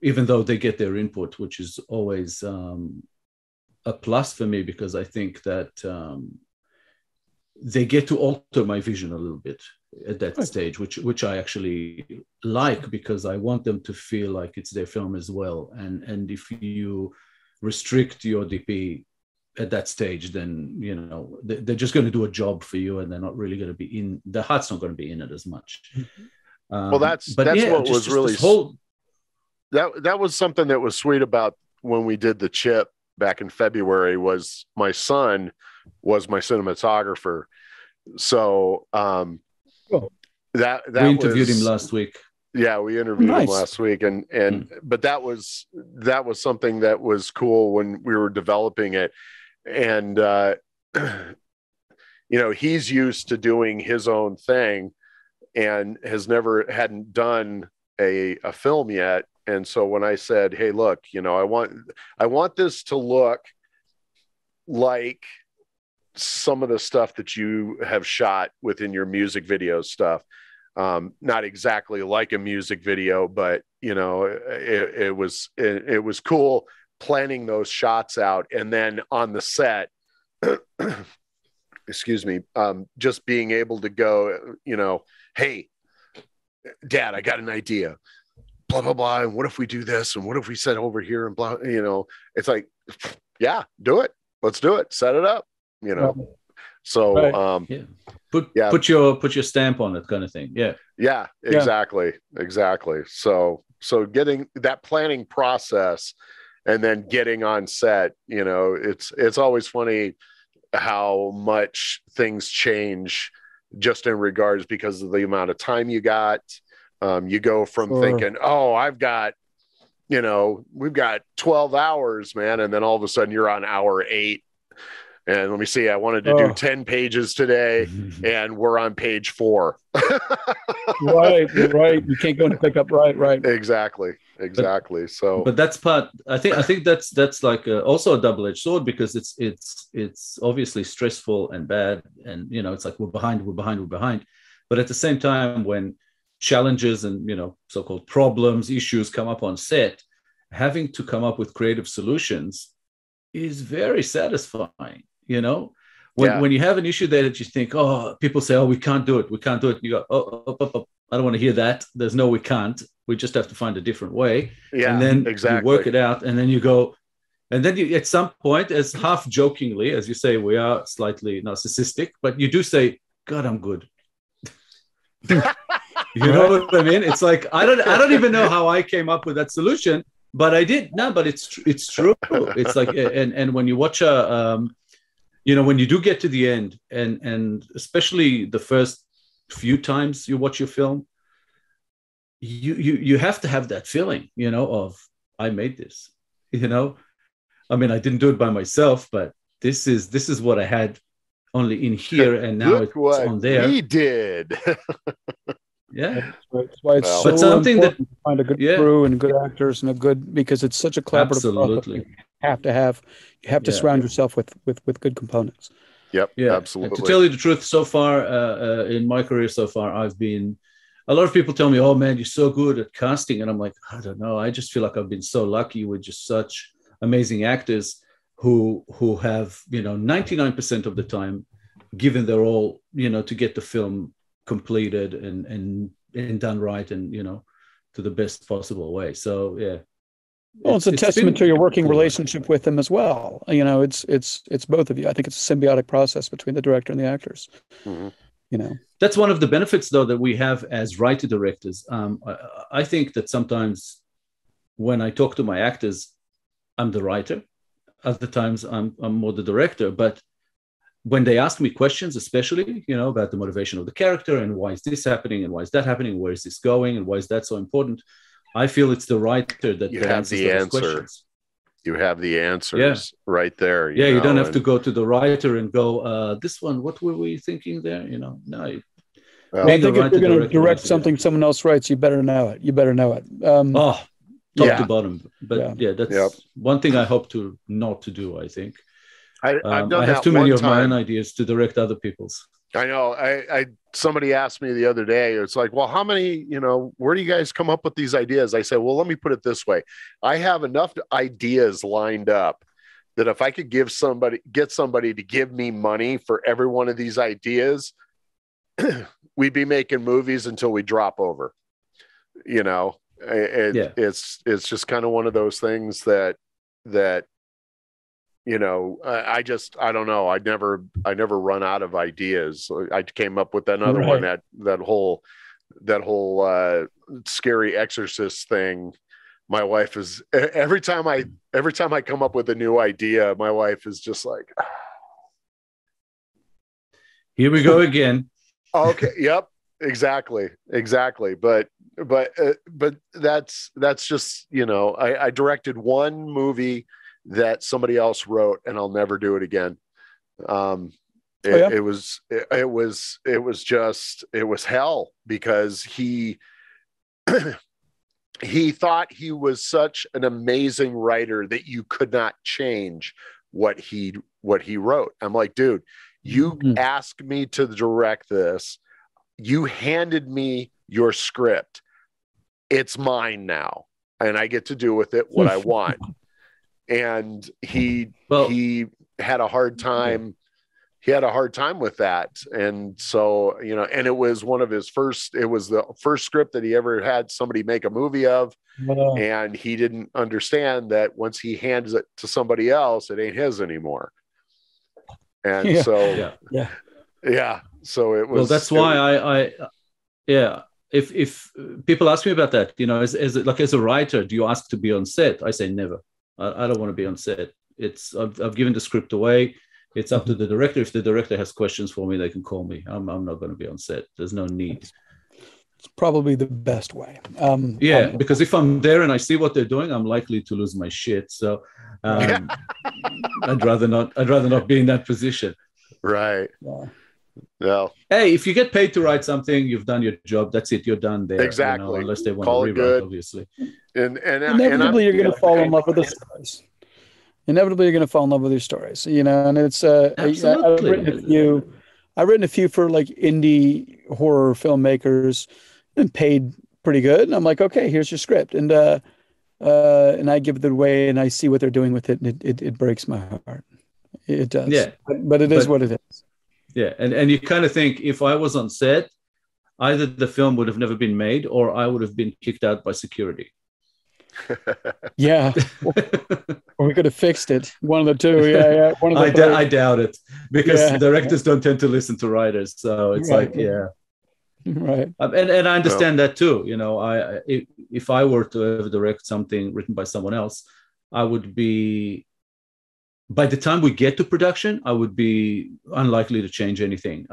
even though they get their input, which is always a plus for me, because I think that they get to alter my vision a little bit at that stage, which I actually like, because I want them to feel like it's their film as well. And if you restrict your DP at that stage, then they're just going to do a job for you, and they're not really going to be in. The heart's not going to be in it as much. Well, that's what was really that was something that was sweet about when we did the Chip back in February. Was my son was my cinematographer, so that we interviewed him last week. Yeah, we interviewed him last week, and but that was something that was cool when we were developing it, and he's used to doing his own thing, and hadn't done a film yet, and so when I said, "Hey, look, I want this to look like some of the stuff that you have shot within your music video stuff." Not exactly like a music video, but it was cool planning those shots out, and then on the set, excuse me, just being able to go, hey, Dad, I got an idea, blah blah blah, and what if we do this, and what if we set over here, and blah, it's like, yeah, do it, let's do it, set it up, So right. Put your stamp on it, kind of thing. Yeah, exactly. So getting that planning process and then getting on set, it's always funny how much things change just in regards because of the amount of time you got. You go from thinking, I've got, we've got 12 hours, man, and then all of a sudden you're on hour 8. And let me see, I wanted to do 10 pages today, and we're on page 4. Right. You can't go and pick up. Right. Exactly. But that's part. I think that's like also a double-edged sword, because it's obviously stressful and bad, and it's like we're behind. But at the same time, when challenges and so-called problems, issues come up on set, having to come up with creative solutions is very satisfying. When you have an issue there that you think, people say, we can't do it. You go, I don't want to hear that. There's no, we can't. We just have to find a different way. Yeah, and then exactly. You work it out, and then you go, and then you, at some point, as half jokingly, as you say, we are slightly narcissistic, but you do say, God, I'm good. You know what I mean? It's like, I don't even know how I came up with that solution, but I did. No, but it's true. It's like, and when you watch when you do get to the end, and especially the first few times you watch your film, you have to have that feeling, of I made this. I mean, I didn't do it by myself, but this is what I had only in here, and now it's on there. We did. Yeah, that's why it's so something important to find a good crew and good actors and because it's such a collaborative process. You have to surround yourself with good components. Yep, absolutely. And to tell you the truth, so far in my career so far, a lot of people tell me, "Oh man, you're so good at casting," and I'm like, I don't know. I just feel like I've been so lucky with just such amazing actors who have 99% of the time given their all, to get the film completed and done right, and to the best possible way. So well, it's a testament to your working relationship with them as well. It's both of you. I think it's a symbiotic process between the director and the actors. Mm-hmm. That's one of the benefits, though, that we have as writer directors. I think that sometimes when I talk to my actors, I'm the writer. Other times I'm more the director, but when they ask me questions, especially, about the motivation of the character and why is this happening and why is that happening, where is this going and why is that so important, I feel it's the writer that answers those questions. You have the answers right there. You don't have to go to the writer and go, this one, what were we thinking there? No. I think if you're going to direct something someone else writes, you better know it. Top to bottom. But that's one thing I hope not to do, I think. I've done I have too many of my own ideas to direct other people's. I know. Somebody asked me the other day, it's like, well, how many, where do you guys come up with these ideas? I said, well, let me put it this way. I have enough ideas lined up that if I could get somebody to give me money for every one of these ideas, we'd be making movies until we drop over. It's just kind of one of those things that I don't know. I never run out of ideas. I came up with another one, that whole scary exorcist thing. My wife is every time I come up with a new idea, my wife is just like, here we go again. Okay. Yep. Exactly. But that's just, I directed one movie that somebody else wrote, and I'll never do it again. It was hell, because he thought he was such an amazing writer that you could not change what he wrote. I'm like, dude, you asked me to direct this. You handed me your script. It's mine now, and I get to do with it what I want. And he had a hard time. He had a hard time with that. And so, and it was the first script that he ever had somebody make a movie of. And he didn't understand that once he hands it to somebody else, it ain't his anymore. And so it was. Well, that's why if people ask me about that, as a writer, do you ask to be on set? I say never. I don't want to be on set. I've given the script away. It's up to the director. If the director has questions for me, they can call me. I'm not going to be on set. There's no need. It's probably the best way. Because if I'm there and I see what they're doing, I'm likely to lose my shit. So I'd rather not be in that position. Right. Yeah. No. Hey, if you get paid to write something, you've done your job. That's it. You're done there. Exactly. Unless they want to rewrite, obviously. And inevitably, you're going to fall in love with the stories. Inevitably, you're going to fall in love with your stories. And it's absolutely. I've written a few for like indie horror filmmakers and paid pretty good. And I'm like, okay, here's your script, and I give it away, and I see what they're doing with it, and it breaks my heart. It does. Yeah. But it is what it is. Yeah, and you kind of think, if I was on set, either the film would have never been made, or I would have been kicked out by security. Yeah, or we could have fixed it. One of the two. Yeah. I doubt it, because directors don't tend to listen to writers. So it's right. And I understand that too. If I were to ever direct something written by someone else, I would be. By the time we get to production, I would be unlikely to change anything.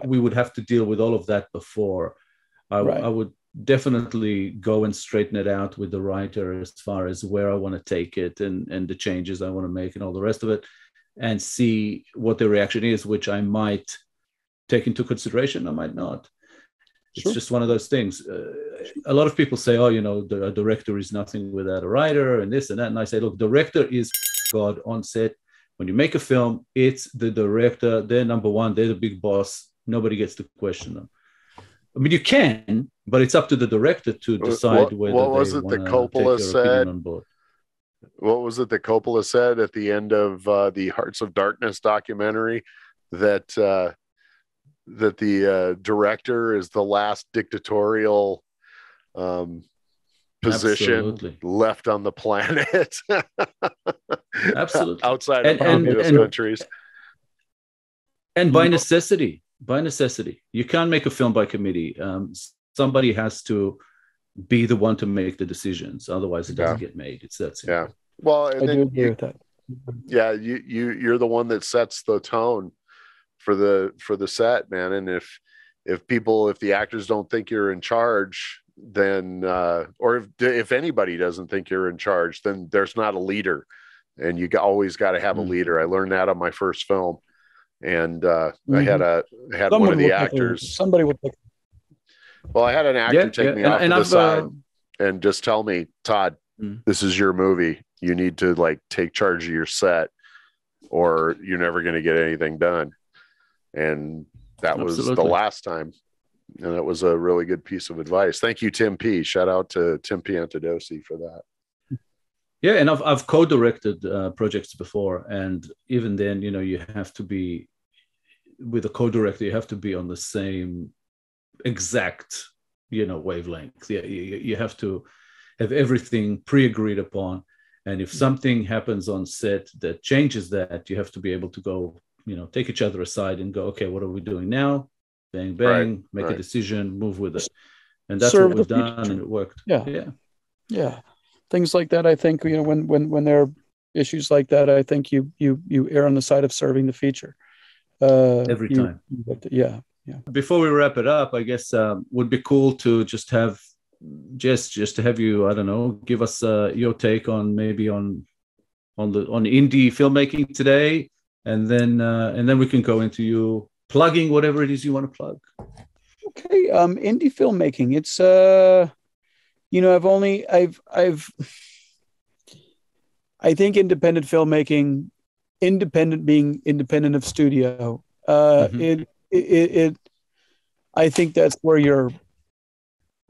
We would have to deal with all of that before. I would definitely go and straighten it out with the writer as far as where I want to take it and the changes I want to make and all the rest of it, and see what the reaction is, which I might take into consideration. I might not. It's just one of those things. A lot of people say, a director is nothing without a writer and this and that. And I say, look, director is God on set. When you make a film, it's the director. They're number one. They're the big boss. Nobody gets to question them. I mean, you can, but it's up to the director to decide whether what was it that Coppola said on board. What was it that Coppola said at the end of the Hearts of Darkness documentary, that the director is the last dictatorial position left on the planet. Absolutely. Outside of communist countries. And by necessity, you can't make a film by committee. Somebody has to be the one to make the decisions. Otherwise it doesn't get made. It's that simple. Well, I do agree with that. Yeah. You're the one that sets the tone. for the set, man. And if the actors don't think you're in charge, then or if anybody doesn't think you're in charge, then there's not a leader, and you always got to have a leader. I learned that on my first film, and I had one of the actors. Somebody would pick. Well, I had an actor take me off to the side and just tell me, Todd, this is your movie. You need to like take charge of your set, or you're never going to get anything done. And that was the last time. And that was a really good piece of advice. Thank you, Tim P. Shout out to Tim P. Antidosi for that. Yeah, and I've co-directed projects before, and even then, you know, you have to be with a co-director. You have to be on the same exact, you know, wavelength. Yeah, you have to have everything pre-agreed upon, and if something happens on set that changes that, you have to be able to go, you know, take each other aside and go, okay, what are we doing now? Bang, bang, make a decision, move with it. And that's what we've done, and it worked. Yeah. Things like that, I think, you know, when there are issues like that, I think you err on the side of serving the feature. Every time. Yeah. Before we wrap it up, I guess would be cool to just have just to have you, I don't know, give us your take on maybe on indie filmmaking today, and then we can go into you plugging whatever it is you want to plug. Okay, indie filmmaking. It's you know, I think independent filmmaking, independent being independent of studio. I think that's where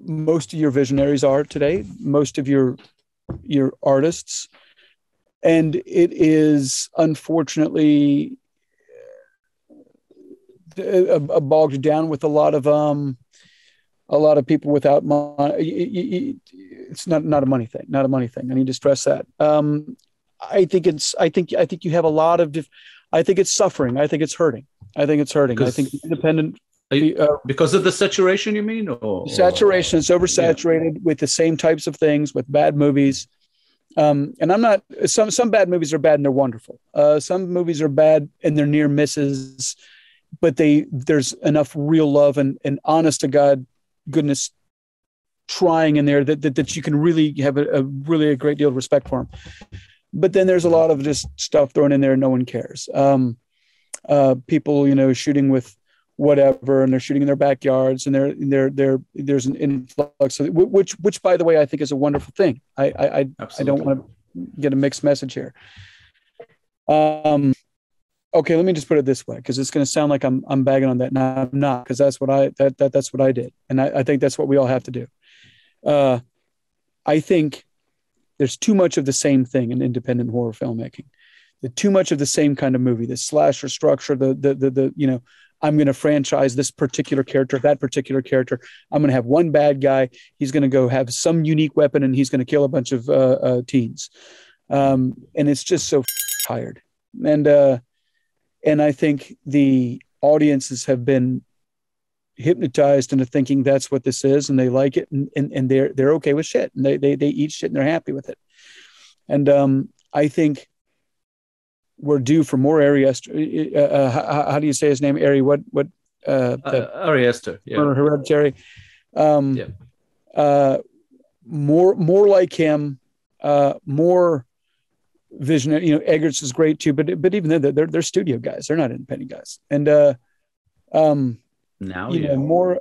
most of your visionaries are today, most of your artists, and it is unfortunately bogged down with a lot of people without money. It's not a money thing. Not a money thing. I need to stress that. I think you have a lot of. I think it's suffering. I think it's hurting. I think independent. Because of the saturation, you mean? Saturation. It's oversaturated with the same types of things, with bad movies. And I'm not. Some bad movies are bad and they're wonderful. Some movies are bad and they're near misses, but there's enough real love and honest to God goodness trying in there that you can really have a great deal of respect for them. But then there's a lot of just stuff thrown in there and no one cares. People, you know, shooting with whatever, and they're shooting in their backyards, and there's an influx of, which by the way, I think is a wonderful thing. I don't want to get a mixed message here. Okay, let me just put it this way, because it's going to sound like I'm bagging on that, and I'm not, because that's what I did, and I think that's what we all have to do. I think there's too much of the same thing in independent horror filmmaking. Too much of the same kind of movie, the slasher structure, the you know, I'm going to franchise this particular character, that particular character. I'm going to have one bad guy. He's going to go have some unique weapon, and he's going to kill a bunch of teens. And it's just so tired. And I think the audiences have been hypnotized into thinking that's what this is, and they like it, and they're okay with shit, and they eat shit and they're happy with it. And I think we're due for more Ari Aster. How do you say his name? Ari Ari Aster. Yeah. Hereditary. More like him. More visionary. You know, Eggers is great too, but even they're studio guys. They're not independent guys. And now you know, more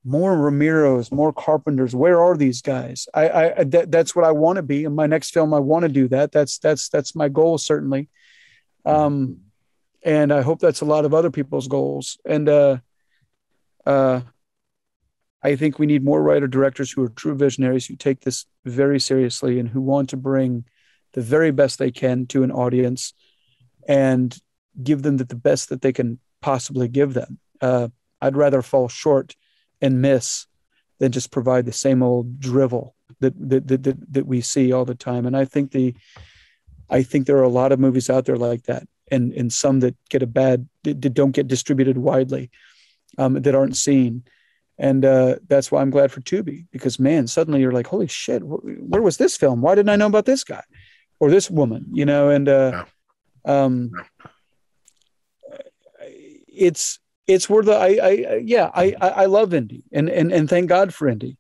Ramiros, more Carpenters. Where are these guys? That's what I want to be in my next film. I want to do that. That's my goal, certainly. And I hope that's a lot of other people's goals. And I think we need more writer directors who are true visionaries, who take this very seriously and who want to bring the very best they can to an audience and give them the best that they can possibly give them. I'd rather fall short and miss than just provide the same old drivel that we see all the time. And I think there are a lot of movies out there like that, and some that get that don't get distributed widely, that aren't seen. And that's why I'm glad for Tubi, because man, suddenly you're like, holy shit, where was this film? Why didn't I know about this guy or this woman? You know, and It's where I love indie and thank God for indie,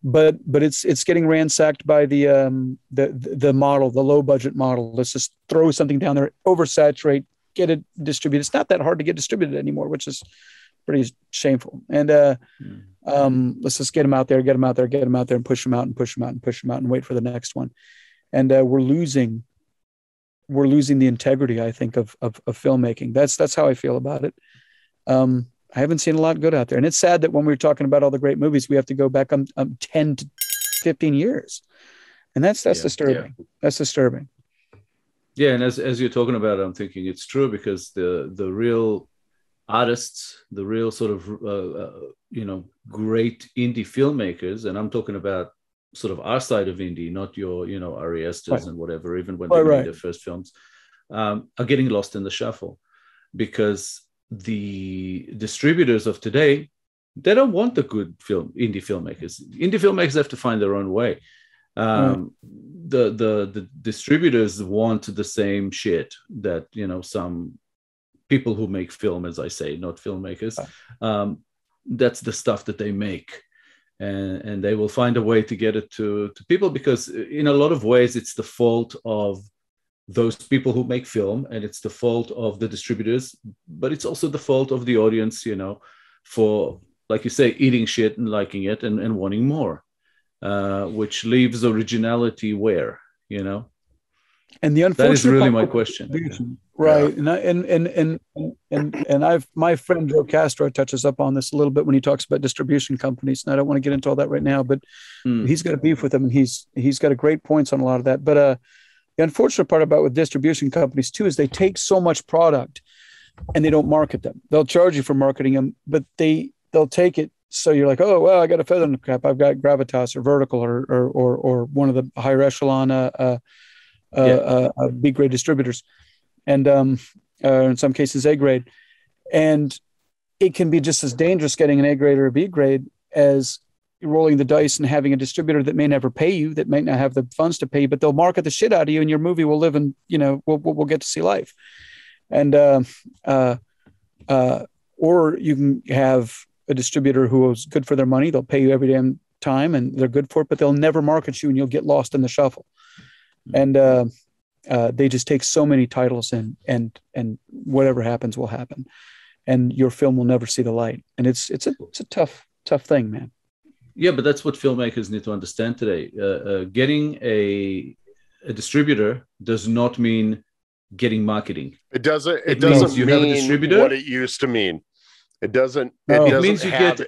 but it's getting ransacked by the model, the low budget model. Let's just throw something down there, oversaturate, get it distributed. It's not that hard to get distributed anymore, which is pretty shameful. And let's just get them out there, and push them out and wait for the next one. And we're losing the integrity, I think, of filmmaking. That's how I feel about it. I haven't seen a lot good out there. And it's sad that when we were talking about all the great movies, we have to go back 10 to 15 years. And that's disturbing. Yeah. That's disturbing. Yeah. And as you're talking about it, I'm thinking it's true, because the real artists, the real sort of, great indie filmmakers, and I'm talking about sort of our side of indie, not your, Ari Aster's and whatever, even when they made their first films, are getting lost in the shuffle, because the distributors of today, they don't want the good indie filmmakers. Indie filmmakers have to find their own way. The distributors want the same shit that, some people who make film, as I say, not filmmakers, that's the stuff that they make. And they will find a way to get it to people, because in a lot of ways, it's the fault of those people who make film, and it's the fault of the distributors, but it's also the fault of the audience, for, like you say, eating shit and liking it and wanting more, which leaves originality where, And the unfortunate that is really my question, right? Yeah. And my friend Joe Castro touches up on this a little bit when he talks about distribution companies, and I don't want to get into all that right now, but he's got a beef with them, and he's got a great points on a lot of that. But the unfortunate part about with distribution companies too is they take so much product and they don't market them. They'll charge you for marketing them, but they'll take it. So you're like, oh, well, I got a feather in the cap. I've got Gravitas or Vertical or one of the higher echelon B grade distributors, and in some cases A grade. And it can be just as dangerous getting an A grade or a B grade as rolling the dice and having a distributor that may never pay you, that might not have the funds to pay you, but they'll market the shit out of you, and your movie will live and we'll get to see life. And or you can have a distributor who is good for their money. They'll pay you every damn time, and they're good for it, but they'll never market you, and you'll get lost in the shuffle. And they just take so many titles in, and whatever happens will happen, and your film will never see the light. And it's a tough thing, man. Yeah, but that's what filmmakers need to understand today. Getting a distributor does not mean getting marketing. It doesn't mean you have a distributor, what it used to mean. It doesn't. No. It means you get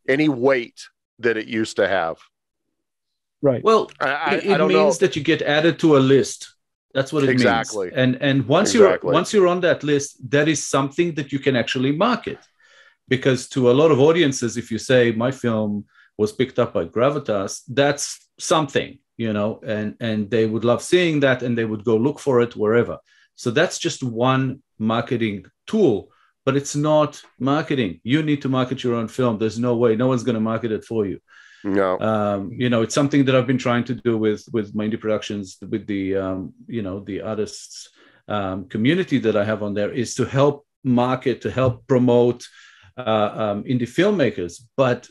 any weight that it used to have. Right. Well, it means that you get added to a list. That's what it means. Exactly. And once you're on that list, that is something that you can actually market. Because to a lot of audiences, if you say my film was picked up by Gravitas, that's something, and they would love seeing that, and they would go look for it wherever. So that's just one marketing tool, but it's not marketing. You need to market your own film. There's no way. No one's going to market it for you. No. It's something that I've been trying to do with my indie productions, with the, the artists community that I have on there, is to help market, to help promote indie filmmakers. But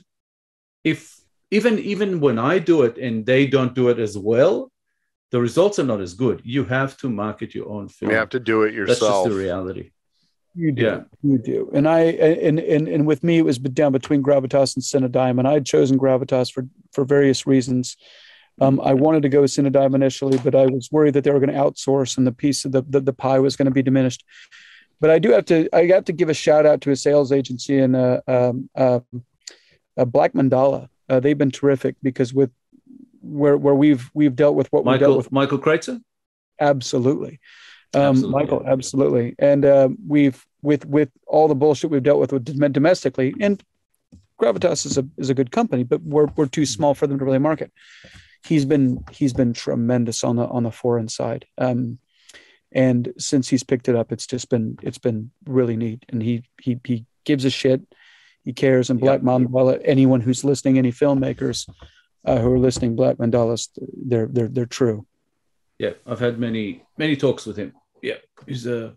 if even when I do it and they don't do it as well, the results are not as good. You have to market your own film. You have to do it yourself. That's just the reality. You do. Yeah. You do. And and with me, it was down between Gravitas and Cinedigm, and I had chosen Gravitas for various reasons. I wanted to go with Cinedigm initially, but I was worried that they were going to outsource and the piece of the pie was going to be diminished. But I have to give a shout out to a sales agency in Black Mandala. They've been terrific, because with where we've dealt with what we've dealt with. Michael Kreitzer? Absolutely. Michael, absolutely. And we've with all the bullshit we've dealt with domestically, and Gravitas is a good company, but we're too small for them to really market. He's been tremendous on the foreign side. And since he's picked it up, it's been really neat. And he gives a shit. He cares. And Black Mandala, anyone who's listening, any filmmakers who are listening, Black Mandalas, they're true. Yeah, I've had many talks with him. Yeah, he's a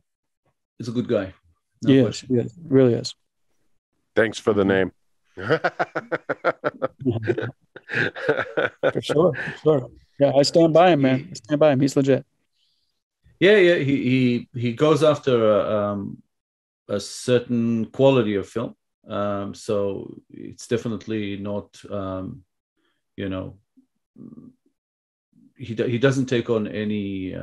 good guy. Yes, really is. Thanks for the name. For sure. Yeah, I stand by him, man. I stand by him. He's legit. Yeah. He goes after a certain quality of film. So it's definitely not, he doesn't take on any,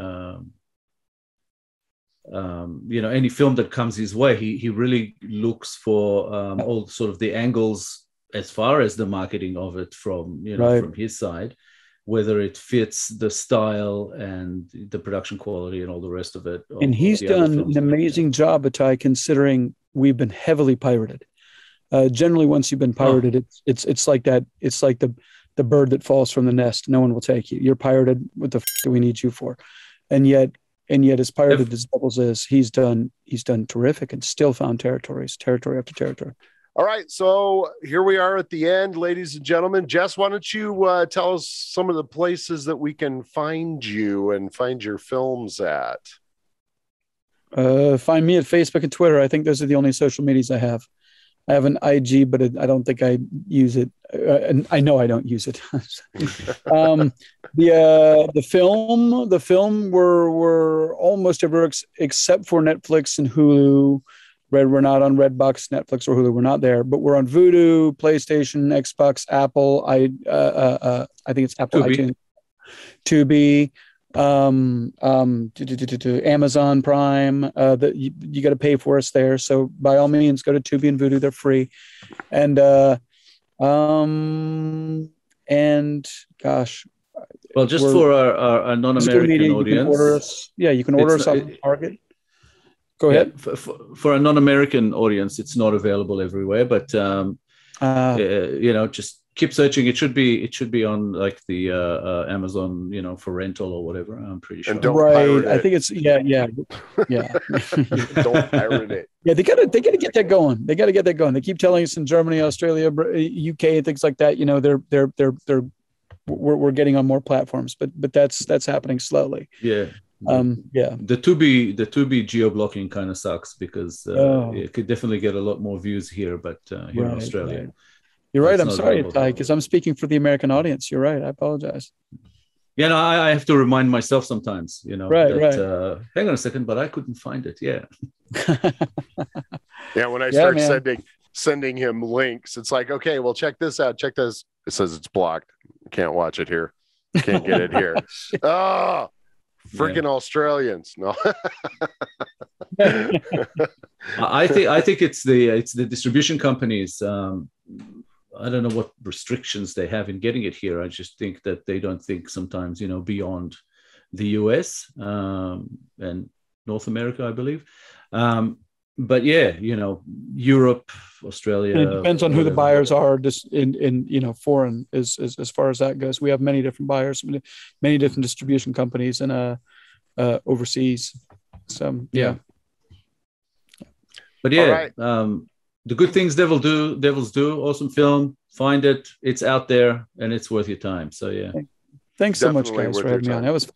any film that comes his way. He really looks for all sort of the angles as far as the marketing of it from his side, whether it fits the style and the production quality and all the rest of it. And he's done an amazing job, Itay, considering we've been heavily pirated. Generally, once you've been pirated, it's like that. It's like the bird that falls from the nest. No one will take you. You're pirated. What the do we need you for? And yet as pirated as Devils is, he's done terrific and still found territory after territory. All right, so here we are at the end, ladies and gentlemen. Jess, why don't you tell us some of the places that we can find you and find your films at? Find me at Facebook and Twitter. I think those are the only social medias I have. I have an IG, but I don't think I use it. And I know I don't use it. The film we're almost everywhere except for Netflix and Hulu. We're not on Redbox, Netflix, or Hulu. We're not there, but we're on Vudu, PlayStation, Xbox, Apple. I think it's Apple, Tubi. iTunes, Tubi, Amazon Prime. That you got to pay for us there. So by all means, go to Tubi and Vudu. They're free. And gosh. Well, just for our non-American audience, you can order us on Target. Go ahead. Yeah, for a non-American audience, it's not available everywhere, but just keep searching. It should be on like the Amazon, for rental or whatever. I'm pretty sure. And don't pirate it. I think it's yeah. Don't pirate it. Yeah, they gotta get that going. They gotta get that going. They keep telling us in Germany, Australia, UK, and things like that. We're getting on more platforms, but that's happening slowly. Yeah. The Tubi geo-blocking kind of sucks because it could definitely get a lot more views here, but here in Australia. Right. You're right. I'm sorry, Itay, because I'm speaking for the American audience. You're right. I apologize. Yeah, no, I have to remind myself sometimes, Right. Hang on a second, but I couldn't find it. Yeah. Yeah, when I start sending him links, it's like, okay, well, check this out. Check this. It says it's blocked. Can't watch it here. Can't get it here. Oh, freaking Australians. No. I think it's the distribution companies. I don't know what restrictions they have in getting it here. I just think that they don't think sometimes, beyond the US and North America, I believe. But yeah, Europe, Australia. And it depends on who the buyers are. Just in foreign as far as that goes. We have many different buyers, many different distribution companies, and overseas. So yeah. But yeah, the good things devils do. Awesome film. Find it. It's out there, and it's worth your time. So yeah. Thanks so much, guys, for having me on. That was fun.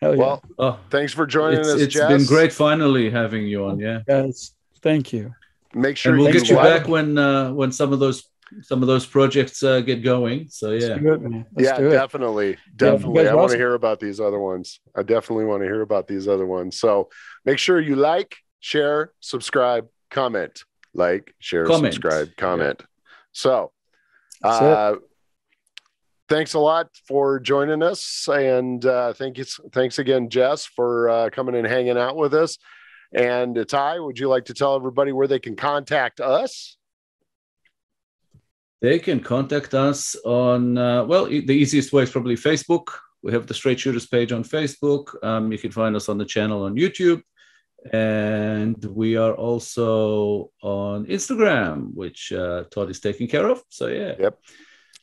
Hell yeah. Well, thanks for joining us, It's Jess. been great finally having you on. Yeah. Guys, thank you. Make sure we'll get you back when some of those projects get going. So yeah. Let's do it. Definitely. I want to hear about these other ones. I definitely want to hear about these other ones. So make sure you like, share, subscribe, comment. Like, share, subscribe, comment. Yeah. So thanks a lot for joining us, and thanks again, Jess, for coming and hanging out with us. And Itay, would you like to tell everybody where they can contact us? They can contact us on the easiest way is probably Facebook. We have the Straight Shooters page on Facebook. You can find us on the channel on YouTube, and we are also on Instagram, which Todd is taking care of. So yeah. Yep.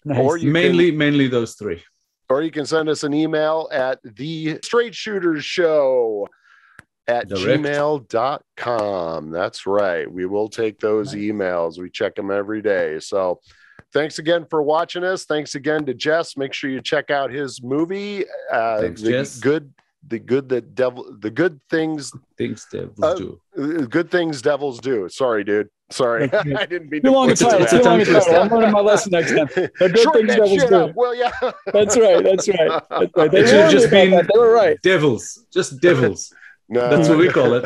Nice. Or you mainly those three. Or you can send us an email at thestraighttshootershow@gmail.com. That's right. We will take those emails. We check them every day. So thanks again for watching us. Thanks again to Jess. Make sure you check out his movie. Thanks, Jess. Good the good things devils do. Good things devils do. Sorry, dude. Sorry, I didn't mean to. It's too long a title. I'm learning my lesson next time. The good things devils do. Well, yeah. That's right. That's right. They should have just been. They were right. Devils, just devils. No. That's what we call it.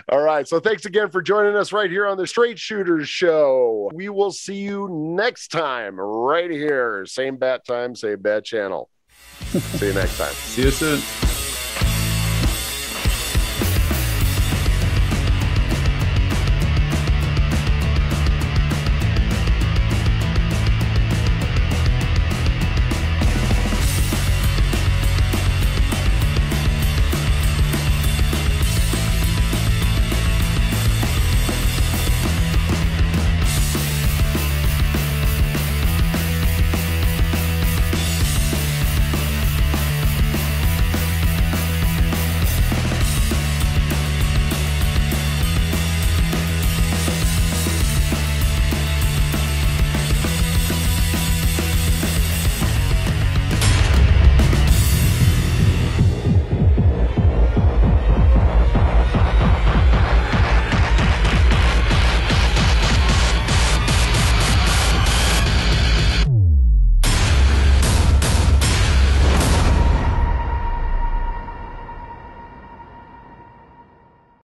All right. So thanks again for joining us right here on the Straight Shooters Show. We will see you next time right here. Same bat time, same bat channel. See you next time. See you soon.